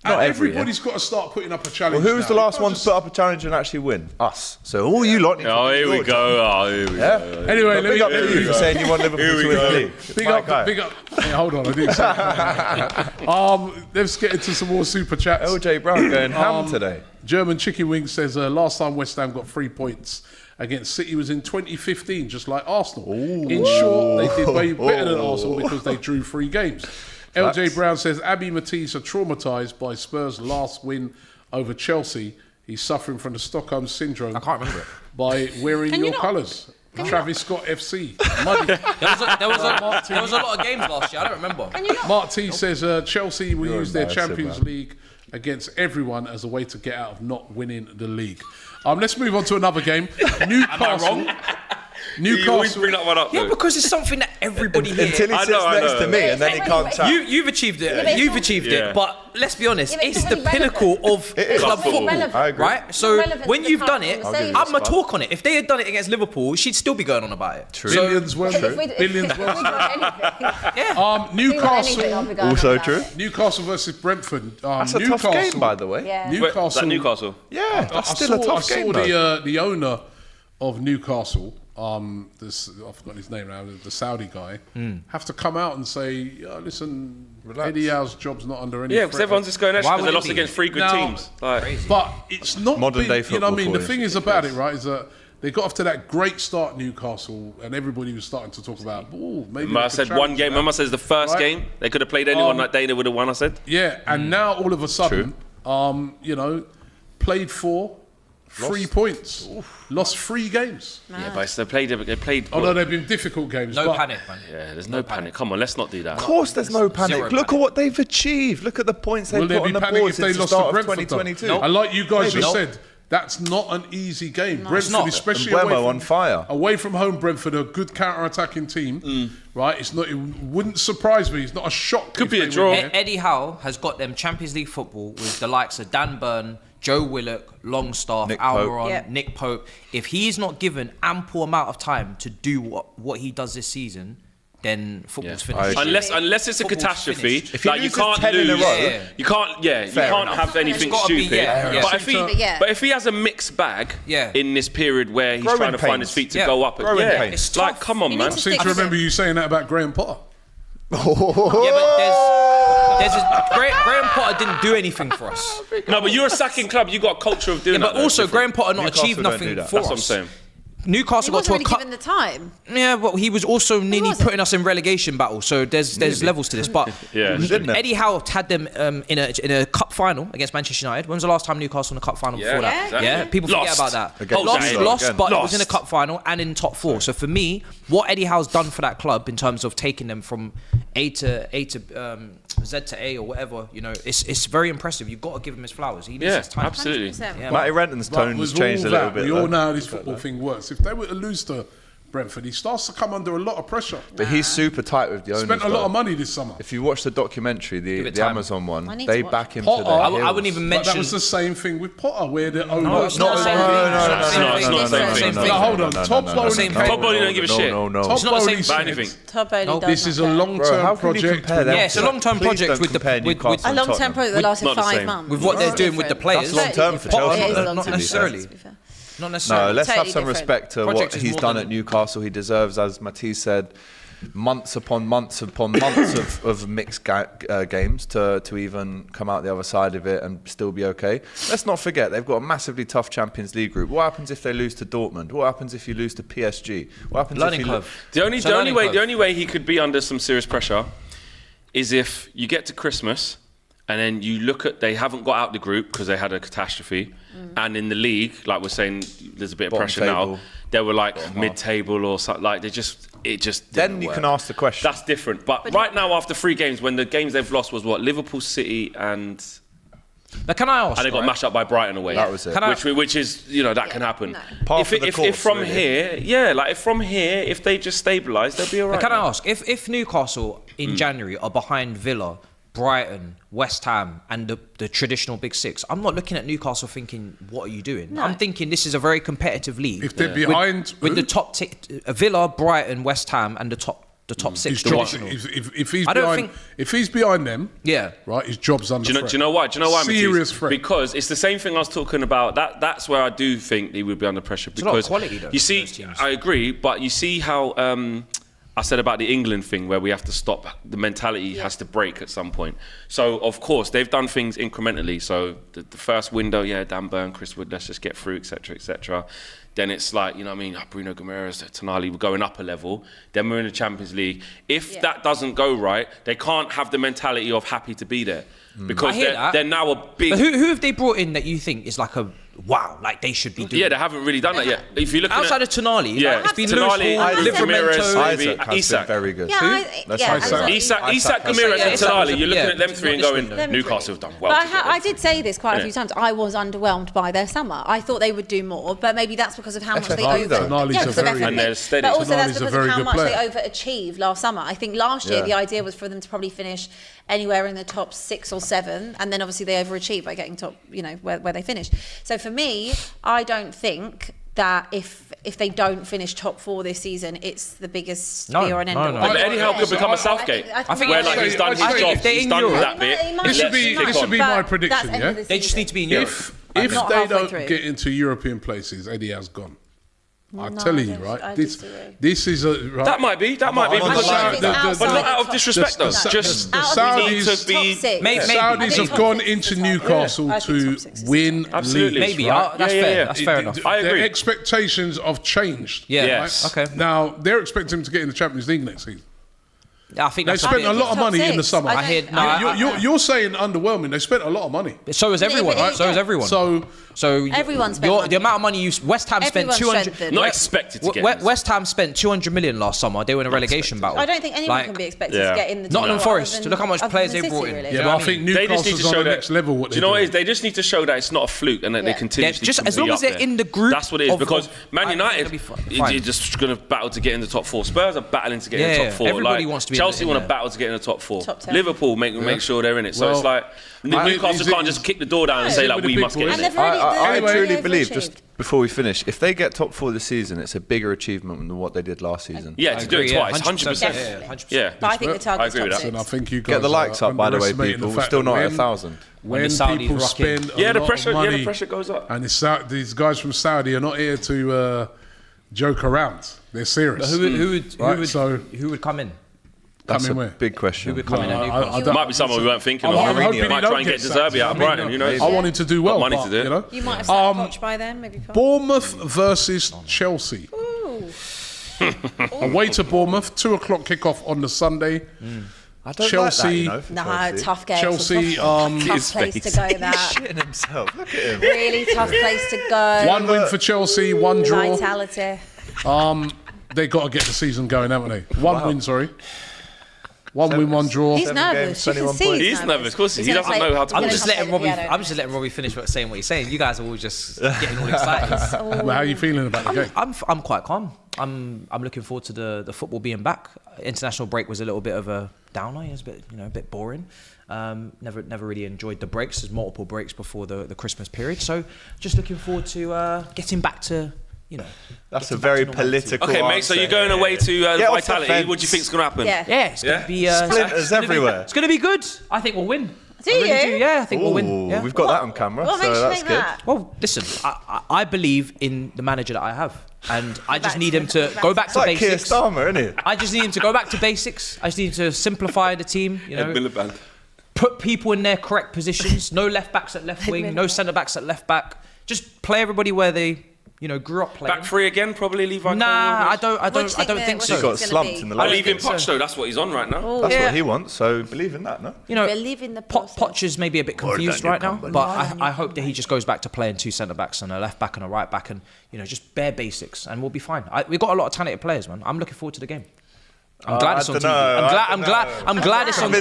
Not every everybody's got to start putting up a challenge. Well, who was now. the last You one can't to put up a challenge and actually win? Us. So all you lot need to Oh, do here we your go. job. Oh, here we Yeah? go. Anyway, But big up to you for saying you want Liverpool Here we to win the go. league. Big My up, guy. big up. Hey, hold on, I didn't say that. Let's get into some more super chats. LJ Brown going ham today. German Chicken Wing says, last time West Ham got 3 points against City was in 2015, just like Arsenal. In short, they did way better than Arsenal because they drew 3 games. LJ Brown says, Abbi Matisse are traumatised by Spurs' last win over Chelsea. He's suffering from the Stockholm Syndrome. I can't remember it. By wearing Can you your not? colours. Travis Scott FC. Muddy. There was a lot of games last year. I don't remember. Can you not? Mark T says Chelsea will use their embarrassing, Champions man. League against everyone as a way to get out of not winning the league. Let's move on to another game. Newcastle. You always bring that one up, Yeah, though. because it's something that everybody here. Until he I sits know, I next know. to me and then he can't chat. You've achieved it. Yeah, but it's You've not- achieved Yeah. it. But let's be honest, Yeah, but it's it's the not pinnacle of is. club It's football. irrelevant. I agree. Right? So Irrelevant when to the you've done current it, conversation. I'm going to talk on it. If they had done it against Liverpool, she'd still be going on about it. True. Billions well. If we'd- Billions if we'd well. won anything, Yeah. if we'd won anything, Newcastle. I'll be going Also on about true. it. Newcastle versus Brentford. That's a tough game, by the way. Yeah. Wait, is that Newcastle? Yeah, that's still a tough game, I though. saw the owner of Newcastle, I've forgotten his name now, the Saudi guy, have to come out and say, listen, Eddie Howe's job's not under any Yeah, because threat. everyone's just going extra Why because would they it lost be? against 3 good Now- teams. Like, But it's not Modern been, day you know what I football mean? The for thing you. is about it, right, is that they got off to that great start, Newcastle, and everybody was starting to talk about, maybe I they said could one challenge game. that. Remember I said it's the first Right. game. They could have played anyone that day. They would have won. I said. Yeah, and now all of a sudden, played 4, 3 points, lost 3 games. Yeah, but they played. Although they've been difficult games. No but panic, man. Yeah, there's no panic. Come on, let's not do that. Of course, there's no panic. Zero Look panic. at what they've achieved. Look at the points they've Will there put be on the panic board if they since the lost to start of Brentford? 2022. Though? And like you guys Maybe. just said, that's not an easy game. Brentford, not. especially And away Mbeumo from, on fire. away from home, Brentford are a good counter-attacking team, right? It's not. It wouldn't surprise me. It's not a shock. Could if be a they draw. win, yeah? Eddie Howe has got them Champions League football with the likes of Dan Burn, Joe Willock, Longstaff, Nick Pope. Almiron, Yep. Nick Pope. If he's not given ample amount of time to do what he does this season, then football's I finished. agree. Unless it's a Football's catastrophe, finished. If he like you loses can't 10 in a lose. row, Yeah. You can't. Yeah, you Fair can't enough. have anything It's gotta be, stupid. yeah. But if he, Yeah. but if he has a mixed bag Yeah. in this period where he's Growing trying to find pains. his feet to Yeah. go up, Growing yeah, pains. It's like tough. come on, You man. need I to seem to Stick- remember you saying that about Graham Potter. Yeah, but Graham Potter didn't do anything for us. No, but you're a sacking club. You got a culture of doing Yeah, that. but also though. Graham Potter not Newcastle achieved don't nothing do that. for That's us. what I'm saying. Newcastle He got to wasn't a really cup. given the time. Yeah, but he was also nearly wasn't. putting us in relegation battle. So there's levels to this. But Yeah. Didn't it? Eddie Howe had them in a cup final against Manchester United. When was the last time Newcastle in a cup final before that? exactly. Yeah, people forget Lost. about that. Against Lost, United lost, again. but it was in a Lost. cup final and in top 4. So for me, what Eddie Howe's done for that club in terms of taking them from A to Z to A or whatever, it's very impressive. You've got to give him his flowers. He needs Yeah, his time. absolutely. 100%. Yeah, Matty Renton's But tone's with changed a all little that, bit. we all though. know how this football thing works. If they were to lose to Brentford, he starts to come under a lot of pressure. But he's super tight with the owners. Spent a lot though. of money this summer. If you watch the documentary, the Amazon I one, need they to watch back it. him Potter, to their I heels. wouldn't even But mention. that was the same thing with Potter, where the owner. No, it's not the same thing. It's not the same thing. No, hold on. Todd Bowley same came- thing. Todd Bowley don't give a shit. No. Todd not the Bowley same said, about anything. Todd Bowley does this is a not care. Bro, long-term how can you project. compare them? Yeah, it's a long-term Please project don't with the compare Newcastle A and long-term Tottenham. project the last Not the 5 same. months. With what they're doing with the players. That's long-term for Chelsea. It is though, long-term to be for fair. Chelsea, to be fair. Not necessarily. No, let's have Totally some different. respect to Project what is he's more done than- at Newcastle. He deserves, as Matisse said, months upon months of mixed games to even come out the other side of it and still be okay. Let's not forget, they've got a massively tough Champions League group. What happens if they lose to Dortmund? What happens if you lose to PSG? What happens Learning if you curve. The It's a learning curve. only way he could be under some serious pressure is if you get to Christmas and then you look at, they haven't got out the group because they had a catastrophe, and in the league, like we're saying, there's a bit of Bottom pressure table. now. They were like mid-table or something. Like it just Then didn't you work. can ask the question. That's different. But right now, after 3 games, when the games they've lost was what, Liverpool, City, and Now, can I ask? they got right? mashed up by Brighton away. That was it. Can I- Which is, you know, that can happen. no. Par If, for the if course, from really. here, if they just stabilise, they'll be all right. Can I ask if Newcastle in January are behind Villa, Brighton, West Ham, and the traditional Big Six? I'm not looking at Newcastle thinking, "What are you doing?" No. I'm thinking this is a very competitive league. If they're behind, with the who? top Villa, Brighton, West Ham, and the top 6 His job, traditional. if he's I don't behind, think- if he's behind them, Yeah. right, his job's under Do threat. you know why? Do you know why? Serious Matisse? threat. Because it's the same thing I was talking about. That's where I do think he would be under pressure. a lot of Because quality, though, you see, those teams. I agree, but you see how I said about the England thing where we have to stop. The mentality has to break at some point. So of course they've done things incrementally. So the first window, Dan Burn, Chris Wood, let's just get through, etc., etc. Then it's like, you know what I mean, Bruno Guimaraes, Tonali, we're going up a level. Then we're in the Champions League. If that doesn't go right, they can't have the mentality of happy to be there. Because I hear that. they're now a big... But who have they brought in that you think is like a wow, like they should be doing? Yeah, they haven't really done that yet. If you look Outside of Tonali, yeah, it's been Tonali, Lewis Hall, Ramirez, Livramento. maybe Isaac has Isak. been very good. Yeah, That's Isak, Gamiras Yeah, and Isak was Tonali, a- you're looking yeah, at them three and not going, this window. Newcastle have done well. But to get I them did say this quite a few times. I was underwhelmed by their summer. I thought they would do more, but maybe that's because of how much they FFP though. Tonali's a because of very- FFP. And they're steady. But also that's Tonali's a because very of how good much they player. overachieved last summer. I think last year Yeah. the idea was for them to probably finish anywhere in the top 6 or 7, and then obviously they overachieved by getting top, where they finished. So for me, I don't think that if they don't finish top 4 this season, it's the biggest No, be or an end no, all. no. But Eddie Howe could become a I Southgate. I think where it's- like he's done his I'd say job, if they're he's in done Europe- that bit. It might This should be- be- this should be but my prediction, that's end yeah? of the They just season. need to be in Europe. If Not they halfway don't through. get into European places, Eddie has gone. I'm No, telling I you, don't- right? I This disagree. is a right. That might be I'm on because the side. But but not out of disrespect though. the- Just the Out of Saudis- the need to be. top 6. Maybe. The Saudis have top gone 6 into is the top. Newcastle I think to top 6 is the win top. Absolutely. leagues, Maybe. right? That's Yeah, fair. yeah. That's fair enough. I Their agree. expectations have changed. Yeah. Yes. Okay. Now they're expecting him to get in the Champions League next season. I think They that's spent a lot of Top money in the 6. summer. I hear. No, You're saying underwhelming. They spent a lot of money. so is everyone. but- So is everyone. So Everyone spent money. the amount of money West Ham spent Everyone 200. strengthened. Not expected to get in. West Ham spent 200 million last summer. They were in a relegation battle. I don't think anyone Like, can be expected Yeah. to get in the Nottingham top Forest, other than- look how much other players than they brought City, in. really. yeah, You but know I what I think mean? They just need Newcastle's to on show the that. next level. What Do you know what it they're is? They just need to show that it's not a fluke and that they Yeah. continuously Just can as be long up as they're there. in the group. That's what it is. Because Man I think United they'll be fine. is just going to battle to get in the top 4. Spurs are battling to get in the Yeah, top 4. everybody wants to be in Chelsea the- want in to there. battle to get in the top 4. Top 10. Liverpool make sure they're in it. So Well, it's like Newcastle is can't it- just kick the door down and No. say Is it like with we the must big get And in they've it. already, I they've truly already believe, overachieved. just before we finish, if they get top 4 this season, it's a bigger achievement than what they did last season. Yeah, to do it twice, 100%. Definitely. 100%. Yeah. But I think the target's I agree with top that. And I 6. think you guys Get the likes are up, by the way, underestimating people. the We're fact still that not at when- 1,000. When the Saudis people rock in. spend Yeah, a the lot pressure. of money, Yeah, the pressure goes up. and these guys from Saudi are not here to joke around. They're serious. Who would come in? That's Come in a where? big question. Who would come in at I Newcastle? don't- Might be someone we weren't thinking I'm of. hoping he Might don't try and get get De sacked. Zerbi out of I mean, Brighton. Who knows? I want him to do well. Got money but, to do it. You know? You might have sacked Poch by then, maybe. Poch. Bournemouth versus Chelsea. Ooh. Away to Bournemouth, 2:00 kickoff on the Sunday. I don't Chelsea- like that, you know, for No, Chelsea. tough game. Chelsea, tough his place to face. go. He's That shitting himself. Look at him. really tough place to go. One win for Chelsea, one draw. Vitality. They got to get the season going, haven't they? One win, sorry. One win, one draw. He's 7 nervous. games, You can 21 see points. He's nervous, of course. He He's gonna doesn't play- know how to I'm he's just gonna letting play the Robbie. piano. I'm just letting Robbie finish saying what he's saying. You guys are all just getting all excited. Well, how are you feeling about the game? I'm quite calm. I'm looking forward to the football being back. International break was a little bit of a downer. It was a bit boring. Never really enjoyed the breaks. There's multiple breaks before the Christmas period. So just looking forward to getting back to, That's a very political Okay, mate, so you're going away to Vitality. What do you think's going to happen? Yeah. It's going to be... Splinters everywhere. It's going to be good. I think we'll win. Do you? Yeah, I think we'll win. Yeah. We've got that on camera, What so makes you that's think good. that? Well, listen, I believe in the manager that I have. And I just back need to- him to back go to- back It's to like Keir basics. Starmer, isn't it? I just need him to go back to basics. I just need to simplify the team, Ed Miliband. put people in their correct positions. No left backs at left wing, no centre backs at left back. Just play everybody where they, grew up playing. Back three again, probably leave Vitality. Nah, I don't What do you think think so. He got It's gonna slumped be- in the I last leave him game. Poch though. That's what he's on right now. That's Yeah. what he wants, so believe in that, no? Believe in the process. Poch is maybe a bit confused right now, but I hope that he just goes back to playing two centre backs and a left back and a right back, and just bare basics, and we'll be fine. We've got a lot of talented players, man. I'm looking forward to the game. I'm glad it's on TV. I'm glad it's on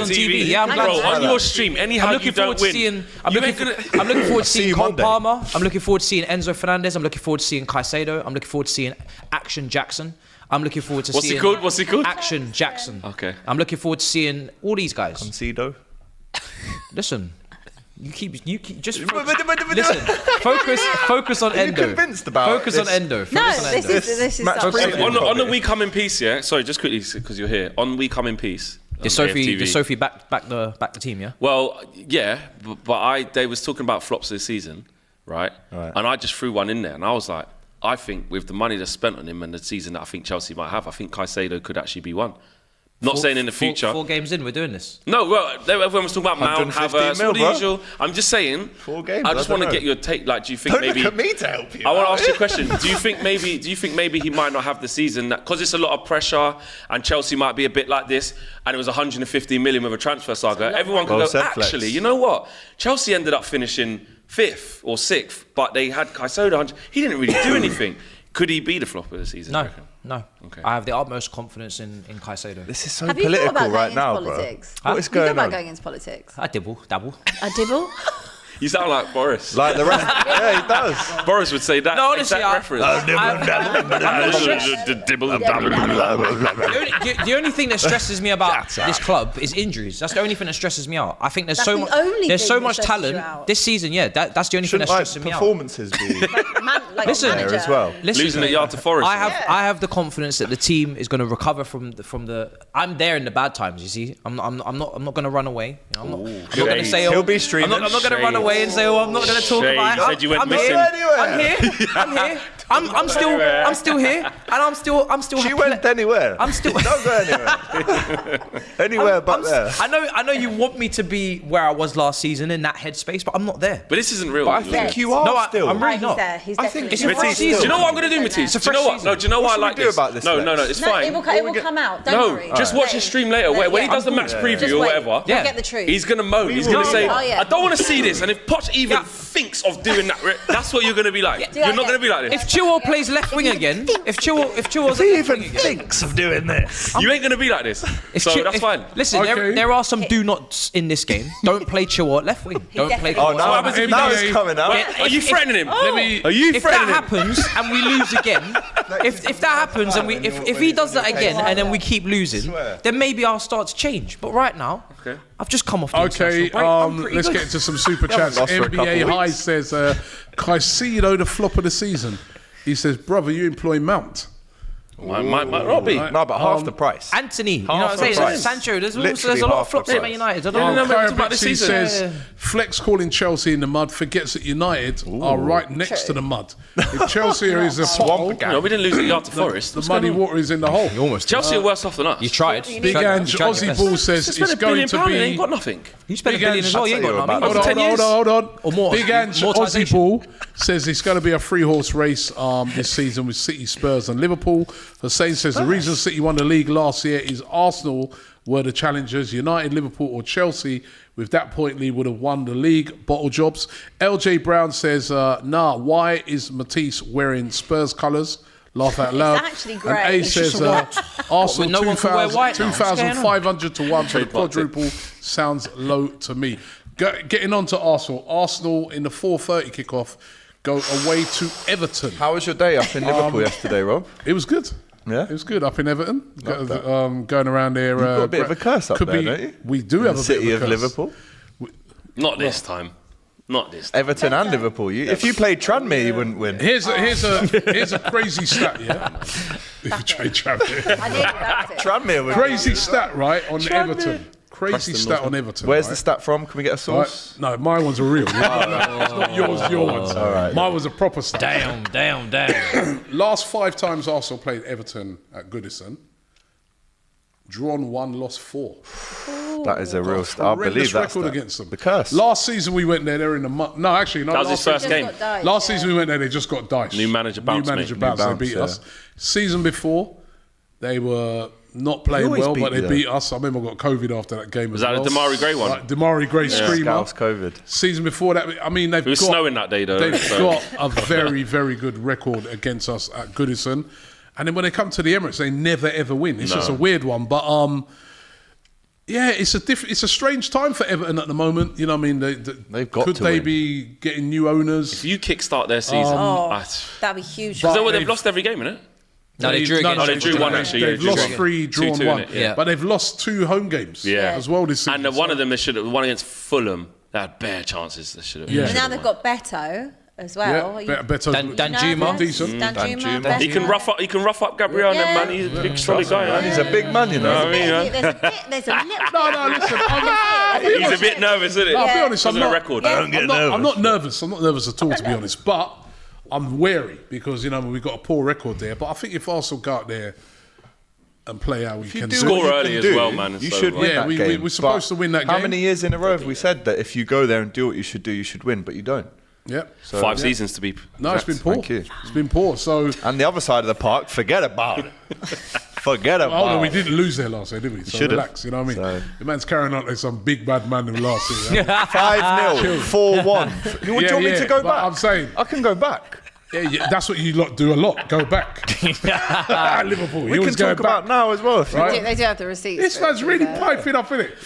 TV. Yeah, I'm glad. Bro, it's on on your stream, anyhow you don't win. I'm looking forward to See seeing you Cole Monday. Palmer. I'm looking forward to seeing Enzo Fernandez. I'm looking forward to seeing Caicedo. I'm looking forward to seeing Action Jackson. I'm looking forward to What's he seeing... called? What's he called? Action Jackson. Okay. I'm looking forward to seeing all these guys. Concedo. Listen, you keep just listen. Focus on Are you Endo. convinced about Focus on this? Endo. No, Focus on Endo. this is match something. preview. On the We Come in Peace, yeah. Sorry, just quickly because you're here. On We Come in Peace. Did on Sophie AFTV. back the team? Yeah. Well, yeah, but they was talking about flops this season, right? And I just threw one in there, and I was like, I think with the money that's spent on him and the season that I think Chelsea might have, I think Caicedo could actually be one. Not saying in the future. 4 games in, we're doing this. No, well, everyone was talking about Mount, 115 Havertz, mil, all the bro. usual. I'm just saying. 4 games, I just I want to don't get know. your take. Like, do you think Don't maybe? look at me to help you. I want to ask you a question. Do you think maybe he might not have the season because it's a lot of pressure and Chelsea might be a bit like this, and it was 115 million with a transfer saga. Everyone could Well go. said, Actually, Flex. you know what? Chelsea ended up finishing 5th or 6th, but they had Caicedo. He didn't really do anything. Could he be the flop of the season? you No, reckon? no. Okay. I have the utmost confidence in Caicedo. This is so Have you thought political about right going now, into bro. politics? What is You thought going about on? going into politics? I dabble. A dibble? You sound like Boris. Like the rest. Yeah, he does. Boris would say that. No, honestly, exact reference. The only thing that stresses me about this club is injuries. That's the only thing that stresses me out. I think there's That's so the much. only There's thing so that much stresses you talent out. this season. Yeah, that's the only thing Shouldn't that's like stressing me out. performances be Listen, there as well? Listen, Losing a yard to Forest. I have the confidence that the team is going to recover from the. I'm there in the bad times. You see, I'm not going to run away. You know, I'm not going to say. He'll be streaming. I'm not going to run away and say, "Oh, I'm not going to talk Shade. about You it." said you went I'm missing. here. I'm here. I'm still here, and I'm still. She happy went that- anywhere. I'm still. Don't go anywhere. Anywhere but there. I know you want me to be where I was last season in that headspace, but I'm not there. But this isn't real. But I think you are No, still. I'm really He's not. there. He's I think definitely it's a there. fresh season. Do you know what I'm going to do, It's Matisse? a Do you know fresh what? No, do you know What why I should we like do this? about this, No, Flex? it's No, fine. it will come out. Don't worry. Just watch his stream later. When he does the max preview or whatever, You'll get the truth. he's going to moan. He's going to say, Oh, yeah. I don't want to see this. And if Poch even thinks of doing that, that's what you're going to be like. You're not going to be like this. If Chilwell plays left wing again, if Chilwell's He left wing even again, thinks of doing this. You ain't going to be like this. So that's fine. Listen, Okay. there are some do nots in this game. Don't play Chilwell at left wing. Don't play. definitely Oh, will. now, happens if he now does- it's coming out. Yeah. Are you If- threatening him? Let me. Are you If that threatening him? happens and we lose again, if that happens and if he does that again and then we keep losing, Swear. then maybe I'll start to change. But right now, Okay. I've just come off the Okay, international break. I'm pretty let's good. get into some super haven't chats. lost for a couple NBA of High weeks. says, Caicedo, the flop of the season. He says, brother, you employ Mount. Might not be. No, but half the price. Anthony, you know Half what I'm the saying? price. Sancho, there's Literally a lot half of flops the at Man price. United. I No, don't know. no, Kyra about this Bixby season. says, Flex calling Chelsea in the mud forgets that United are right next to the mud. If Chelsea is a pothole, No, we didn't lose a yard to Forest. the muddy water is in the hole. Almost. Chelsea are worse off than us. You tried. Big Ange, You tried your Aussie best. Ball says They it's spent £1 going billion to and they ain't be... got nothing. You spent a Big billion Ange- as well. You ain't I'll got tell you nothing. about that. 10 Hold on. Or more. Big Ange, Aussie Amortization. Ball says it's going to be a 3-horse race this season with City, Spurs and Liverpool. Hussein says the reason City won the league last year is Arsenal were the challengers. United, Liverpool or Chelsea with that point lead would have won the league. Bottle jobs. LJ Brown says, why is Matisse wearing Spurs colours? Laugh out loud. actually And great. A It's says, just a what? Arsenal No one can wear 2,000 white now. What's going on? 2,500 to 1 for the Trademarked it. quadruple sounds low to me. Getting on to Arsenal. Arsenal in the 4:30 kickoff go away to Everton. How was your day up in Liverpool yesterday, Rob? It was good. Yeah? It was good up in Everton. Going around there. You've got a bit of a curse up there, don't you? We do have a city bit of a of curse. Liverpool. Not this time. Not this time. Everton and Liverpool. If you played Tranmere, you wouldn't win. Here's a crazy stat, yeah. If you trade Tranmere. I nearly backed it. Tranmere would Crazy stat, right, on Everton. Crazy Preston stat on Everton. Where's right? the stat from? Can we get a source? Right. No, mine was a real. It's not yours, your ones. All right. Mine was a proper stat. Damn. Last 5 times Arsenal played Everton at Goodison, drawn 1, lost 4. That is a real stat. I believe that's record against them. The curse. Last season we went there, they're in the mud. No, actually, no. That was his first Just game. got diced, Last yeah. season we went there, they just got diced. New manager bounce, New manager mate. bounce, New they bounce, beat yeah. us. Season before, they were not playing always well, beat but they you, beat us. I remember I got COVID after that game Was as that well. the Damari Gray one? Like, Damari Gray screamer. Scouse COVID. Season before that, I mean, they've It was got... snowing that day, though. They've so- got a very, very good record against us at Goodison. And then when they come to the Emirates, they never, ever win. It's just a weird one. But, yeah, it's a strange time for Everton at the moment. You know what I mean? They've got Could to they win. be getting new owners? If you kickstart their season, That'd be huge. they've lost every game, innit? No, they drew against. they drew one, actually, They've yeah, lost drew 3, drawn 2-2, 1. innit? Yeah. But they've lost 2 home games Yeah. as well this season. And one of them, they should have one against Fulham. They had bare chances. They should have. Yeah. And now they've got Beto as well. Yeah, better. Danjuma. Decent. Danjuma. Danjuma. He can rough up Gabriel, Yeah. man. He's a big solid guy. And he's a big man, you know. I mean, There's a little No, listen. he's a bit nervous, isn't it? I'll be honest. I'm Because of the not. record. I'm not nervous. I'm not nervous at all, to be honest. But I'm wary because we've got a poor record there. But I think if Arsenal go out there and play how we can Score what you early can as do, well, man. You So, should win Yeah, that we're game. supposed But to win that How game. many years in a row have we said that if you go there and do what you should do, you should win, but you don't? Yep. So, 5 seasons to be. No, it's been poor. Thank you. It's been poor. So, And the other side of the park, forget about it. Forget about hold on, we it. didn't lose there last year, did we? So Should've. relax, you know what I mean? So- The man's carrying on like some big bad man in last year. 5-0, 4-1. Do you want me to go but back? I'm saying, I can go back. yeah, that's what you lot do a lot. Go back. Liverpool. We You can always go talk back. about now as well. If you Right. want. They do have the receipts. This for it, man's to be really fair. piping up in it.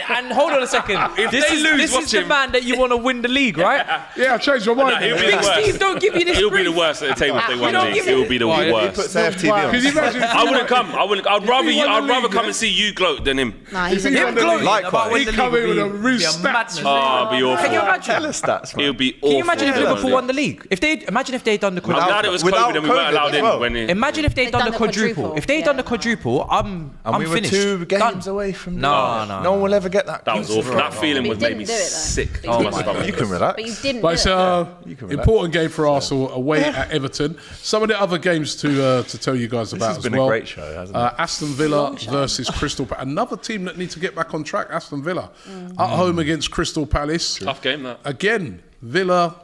And hold on a second. This is the man that you want to win the league, right? Yeah, I've changed my mind. he'll be Big the worst. Steve, don't give you this. He'll be the grief. worst at the table if they won the don't league. give It will me- be the He worst. puts FTV on. Can you imagine? if I you wouldn't won- come. I'd rather he you. won the I'd rather league, come yeah? and see you gloat than him. Nah, he's If he a won bit the gloating league, Likewise. about winning he'd the come league in with a would real be a stats. madness. Oh, it'd be awful. Can you imagine? Tell us stats, It man. would be awful. Can you imagine if they won Liverpool the won the league? Imagine if they'd done the league. I'm quadruple. glad it was Without COVID and we weren't COVID allowed as in. well. When it, Imagine if they'd done the done the quadruple. quadruple. If they'd Yeah. done the quadruple, I'm And we were finished. 2 games Done. away from No. No one will ever get that. that was awful. That feeling But was you made me didn't do it, though. sick. But you Oh my didn't do stomach. You can relax. But you didn't But do it's it. You can relax. important game for Arsenal away at Everton. Some of the other games to tell you guys about has as been a well. great show, hasn't it? Aston Villa versus Crystal Palace. Another team that needs to get back on track. Aston Villa at home against Crystal Palace. Tough game that. Again, Villa.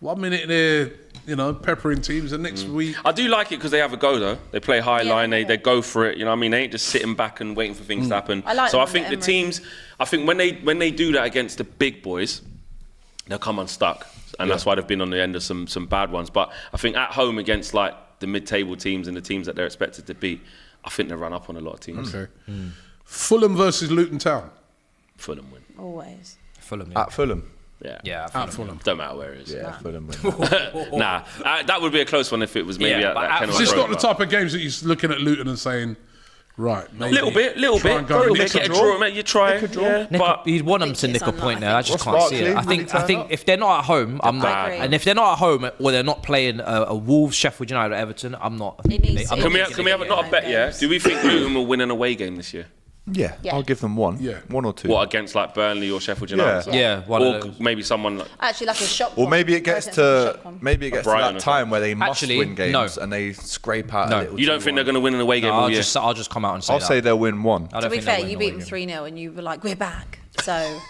1 minute they're peppering teams, and next week. I do like it because they have a go though. They play high line. yeah. They go for it. You know what I mean? They ain't just sitting back and waiting for things to happen. I like so I them think at the Emirates. teams. I think when they do that against the big boys, they'll come unstuck, and that's why they've been on the end of some bad ones. But I think at home against like the mid-table teams and the teams that they're expected to beat, I think they run up on a lot of teams. Okay. Fulham versus Luton Town. Fulham win. Always. Fulham. At Fulham. Yeah. At Fulham. Don't matter where it is. Yeah, Fulham. Nah, that would be a close one if it was maybe Yeah, at but that Kenilworth Is this Road, not the but- type of games that you're looking at Luton and saying, right, maybe Little bit. try and go Get nick a draw, mate. You try. Yeah, Nick, but you'd want them to It's nick a point there. I just What's can't see it. Barkley? I think if they're not at home, I'm I not. agree. And if they're not at home or they're not playing a Wolves, Sheffield United, or Everton, I'm not. It needs to. I'm Can we not have not a bet? Yeah. Do we think Luton will win an away game this year? Yeah, Yeah. I'll give them one. Yeah. 1 or 2. What against like Burnley or Sheffield United? Yeah, one Or of those. maybe someone like Actually, like a shop. Or maybe it gets to Brighton or that time where they must Actually, win games no. and they scrape out No. a little. you don't think they're going to win an away game I'll all year? just come out and say I'll that. say they'll win 1. I To don't be think they'll fair, win you the beat away them game. 3-0 and you were like, we're back. So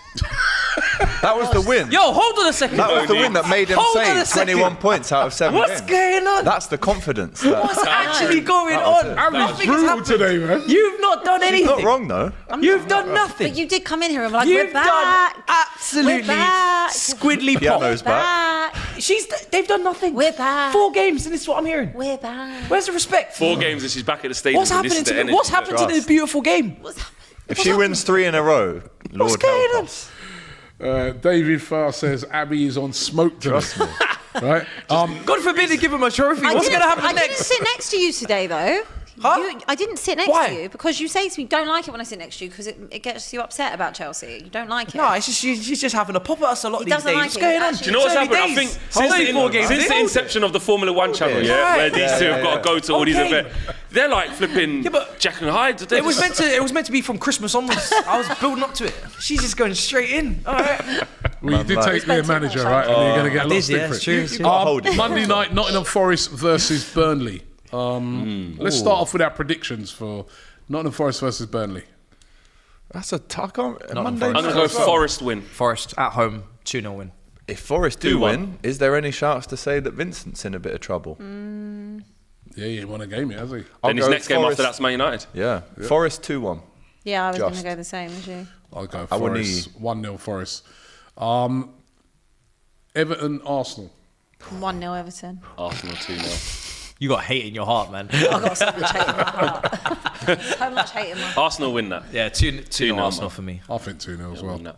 That was the win. Yo, hold on a second. That was the win that made them Hold on a save second. 21 points out of 7 What's games. going on? That's the confidence. that- What's actually going was on? it. Abby's Nothing has brutal happened. today, man. You've not done anything. Not wrong though. You've done nothing. but you did come in here and were like, You've we're back. done absolutely We're back. squiddly Piano's pop. back. They've done nothing. We're back. 4 games, and this is what I'm hearing. We're back. Where's the respect? 4 games and she's back at the stadium. What's and this happening is to the the, What's energy. happened to this beautiful game? If she wins 3 in a row, Lord going help on? us. David Farr says Abby is on smoke today. Trust me. Right? God forbid they give him a trophy. What's going to happen I didn't next? sit next to you today, though. Huh? I didn't sit next Why? to you because you say to me, don't like it when I sit next to you because it gets you upset about Chelsea. You don't like it. No, it's just she's just having a pop at us a lot He these doesn't days. like What's it. going on? Actually, Do you know what's happened? I think since the games. inception of the Formula One channel, where these two have got to go to all these Okay. events, they're like flipping but Jack and Hyde. It was meant to be from Christmas onwards. I was building up to it. She's just going straight in. All right. Well, you did take me a manager, right? And you're going to get a lot of stick for it. True. You gotta hold it. Monday night, Nottingham Forest versus Burnley. Let's start off with our predictions for Nottingham Forest versus Burnley. That's a Monday. I'm going to go Forest win. Forest at home, 2-0 win. If Forest do 2-1. win, is there any chance to say that Vincent's in a bit of trouble? Yeah, he won a game, has he? Then his go next game Forest- after that's Man United. Yeah. Forest 2-1. Yeah, I was going to Just. go the same as you. I'll go I wouldn't Forest. 1-0 Forest. Everton, Arsenal. 1-0 Everton. Arsenal 2-0. You got hate in your heart, man. I've got so much hate in my heart. So much hate in my heart. Arsenal win that. Yeah, 2-0 2-0 Arsenal man. for me. I think 2-0 as well. Win that.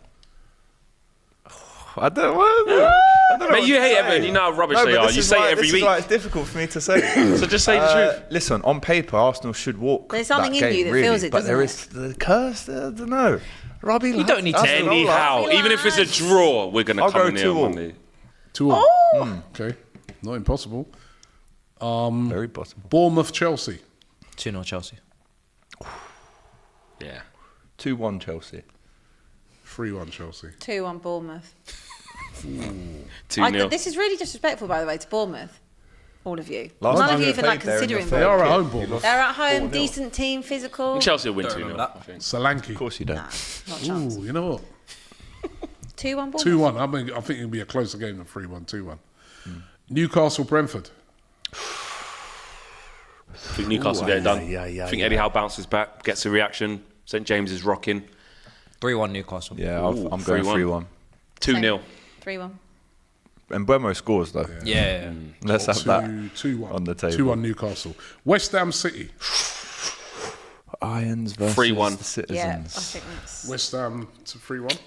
I don't know. Mate, you hate Everton. You know how rubbish they are. You say it every This week. is why it's difficult for me to say. So just say the truth. Listen, on paper, Arsenal should walk. There's something that in you game, that really, feels it, but doesn't there it? is the curse. I don't know. Robbie, You don't need to- Anyhow, even if it's a draw, we're going to I'll come go in here on 2-2. Monday. 2-0. Okay. Not impossible. Very possible. Bournemouth, Chelsea. 2-0 Chelsea. Yeah. 2-1 Chelsea. 3-1 Chelsea. 2-1 Bournemouth. 2-0. This is really disrespectful, by the way, to Bournemouth. All of you. Last None time of you they even like played there in the considering third They are at Bournemouth. home, Bournemouth. They're at home, decent team, physical. Chelsea will win Don't 2-0. remember that. I think. Solanke. Of course you don't. Nah, not a chance. Ooh, you know what? 2-1 Bournemouth. 2-1. I think it'll be a closer game than 3-1, 2-1. Newcastle, Brentford. I think Newcastle get it done. yeah, I think Eddie Howe bounces back, gets a reaction. St James is rocking. 3-1 Newcastle. Yeah, Ooh, I'm going 3-1. 3-1. 2-0. 3-1. And Buemo scores, though. Yeah. Let's have that 2-1 on the table. 2-1 Newcastle. West Ham City. Irons versus 3-1. the Citizens. Yeah, I think that's... West Ham to 3-1.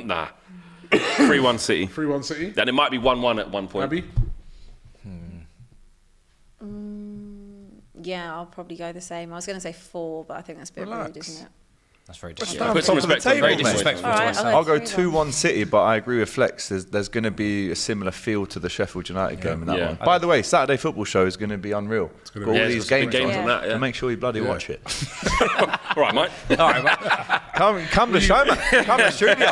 Nah. 3-1 City. 3-1 City. Then it might be 1-1 at one point. Abby. Yeah, I'll probably go the same. I was going to say 4, but I think that's a bit rude, isn't it? That's very West disrespectful. Ham Put some top of the respect on table, very mate. disrespectful. All right, I'll go 3-1. 2-1 City, but I agree with Flex. There's going to be a similar feel to the Sheffield United game in that Yeah. one. By the way, Saturday football show is going to be unreal. Got be- all Yeah, these there's some big games, games on, on that, yeah. So make sure you bloody watch it. All right, mate. All right, man. Come to show, man. Come to studio.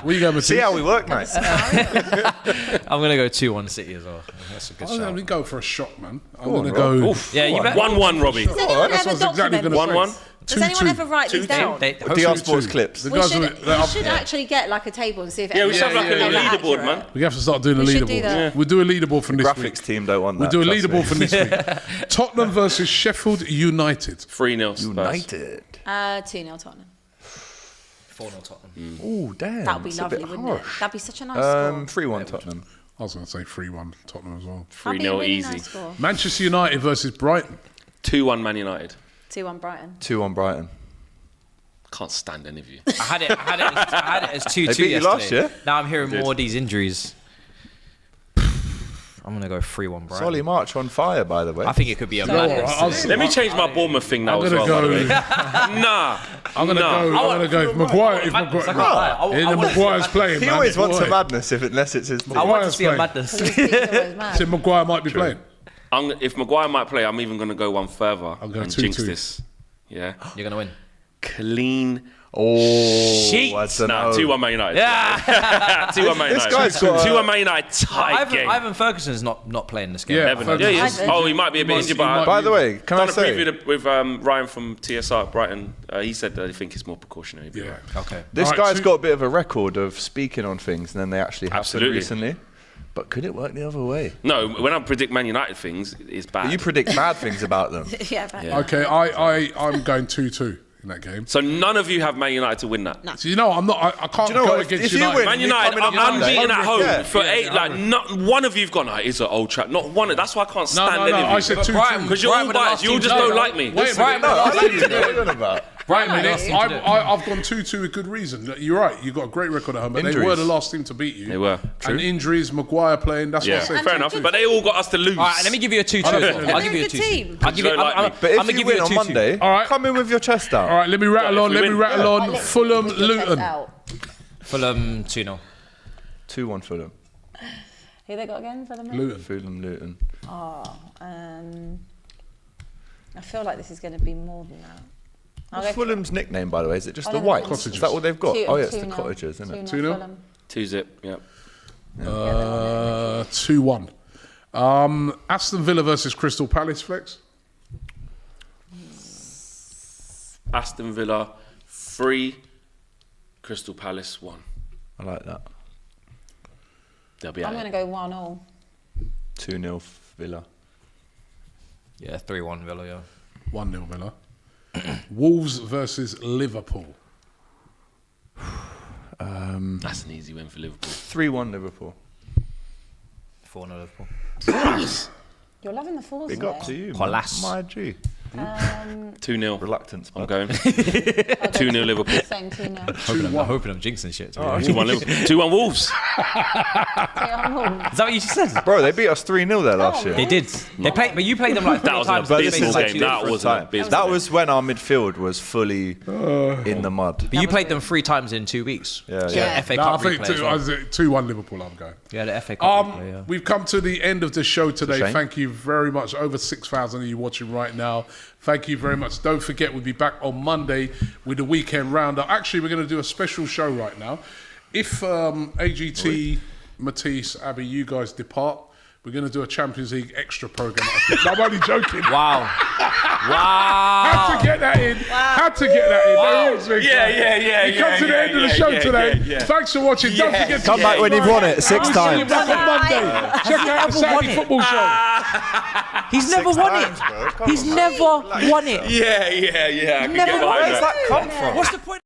What you going See how we work, mate. I'm going to go 2-1 City as well. That's a good I'm shout. going to go for a shot, man. I'm on, going to Rob. go... Oof. Yeah, you bet. 1-1, Robbie. Does anyone that's ever what I was exactly document gonna this? say. 1-1. Does anyone 2-2. ever write these down? DR Sports clips. The We guys should, are- we should actually get like a table and see if Yeah, we should have like a everyone's leaderboard, accurate. man. We have to start doing a We should leaderboard. do that. We'll do a leaderboard from this Graphics week. team don't want We'll that. do a trust me. leaderboard from this week. Tottenham versus Sheffield United. 3-0 Spurs. United. 2-0 Tottenham. 4-0 Tottenham. Oh, damn. That would be it's a lovely, bit wouldn't it? harsh. That'd be such a nice score. 3-1 Tottenham. I was going to say 3-1 Tottenham as well. That'd be a 3-0 really easy. nice score. Manchester United versus Brighton. 2-1 Man United. 2-1 Brighton. 2-1 Brighton. Can't stand any of you. I had it as 2-2 They beat you yesterday. last year? Now I'm hearing Did. more of these injuries. I'm going to go 3-1 Brighton. Solly March on fire, by the way. I think it could be a All right, madness. Let me change my Bournemouth thing now I'm as gonna well. by the go- way. Nah. I'm going to go. If Maguire... If Madness, I Maguire can't lie. I and want to Maguire's playing, he man. always wants a Boy. madness unless it's his team. I want to Maguire's see a playing. madness. He's always mad. So Maguire might be playing. If Maguire might play, I'm even going to go one further I'm going and 2-2. jinx this. Yeah. You're going to win. Clean. Sheets. I don't Nah, know. 2-1 Man United. Yeah. 2-1 Man This United. guy's got a- 2-1 Man United. Tight game. Ivan Ferguson's not playing this game. Yeah. Evan, yeah, he is. Ivan. Oh, he might be a bit injured, but By the way, can I done a say, preview with Ryan from TSR at Brighton. He said that I think it's more precautionary. Yeah. Okay. this All right, guy's two- got a bit of a record of speaking on things and then they actually happened Absolutely. recently. But could it work the other way? No, when I predict Man United things, it's bad. But you predict bad things about them. Yeah, but Okay, I'm going 2-2 in that game. So none of you have Man United to win that. So you know, I'm not. I can't Do you know go what? against If you United. win- Man You United come in are on Monday. unbeaten at home Yeah. for 8. Like, not one of you've gone, it's an old trap. Not one. That's why I can't stand No. any of you. I said 2-2. Because you're all biased. You all just don't like me. Wait a Brighton minute. No, I think you know what you're on about. Wait a Brighton minute, last team to do it. I've gone 2-2 with good reason. You're right, you've got a great record at home, but they Injuries. were the last team to beat you. They were. And injuries, Maguire playing, that's Yeah, what I said. fair enough. But they all got us to lose. All right, let me give you a 2-2 as well. I'll give you a 2-2. team. I'll give you. You don't like me. I'm But if gonna you give win you a on 2-2. Monday, All right. come in with your chest out. All right, let me rattle on. if we win, Fulham, Put your chest Luton. out. Fulham 2-0. 2-1 Fulham. Who they got again for the Luton. Fulham, Luton. I feel like this is going to be more than that. I'll What's go Fulham's nickname, by the way? Is it just I the don't know. whites? Cottages. Is that what they've got? Two- Oh, yeah, it's the 2-0. cottages, isn't it? 2-0 2-0? Fulham. 2-zip, yeah. 2-1. Aston Villa versus Crystal Palace, Flex. Aston Villa 3, Crystal Palace 1. I like that. They'll be I'm at going it. to go 1-1. 2-0 Villa. Yeah, 3-1 Villa. Yeah. 1-0 Villa. Wolves versus Liverpool. That's an easy win for Liverpool. 3-1 Liverpool. 4-0 Liverpool. You're loving the fours Big there. up to you, Palace. my G. 2-0. Reluctance, I'm bud. going. 2-0 Liverpool. Same 2-0. I'm hoping I'm jinxing shit. To be 2-1 Liverpool. 2-1 Wolves. 2-1. Is that what you just said? Bro, they beat us 3-0 there last year. They did. They played, but you played them like 3 That was an times. abysmal Like, game. That was an abysmal That game. was when our midfield was fully in the mud. But you played them 3 times in 2 weeks. Yeah, Yeah. FA No, I Cup think replay as well. 2-1 Liverpool, I'm going. Yeah, the FA Cup replay, yeah. We've come to the end of the show today. shame. Thank you very much. Over 6,000 of you watching right now. Thank you very much. Don't forget, we'll be back on Monday with the weekend roundup. Actually, we're going to do a special show right now. If AGT, Matisse, Abbi, you guys depart, we're going to do a Champions League extra program. No, I'm only joking. Wow. Had to get that in. Had to get that in. They're always big, man. We come to the end of the show today. Thanks for watching. Don't forget to Come back when you've won it 6 We'll see you times. back on Monday. Check out the Never won Saturday it. football show. He's never won it. times, bro. Come He's on, never won it. Yeah. I can Never get won behind it. that. Where's that come from? What's the point?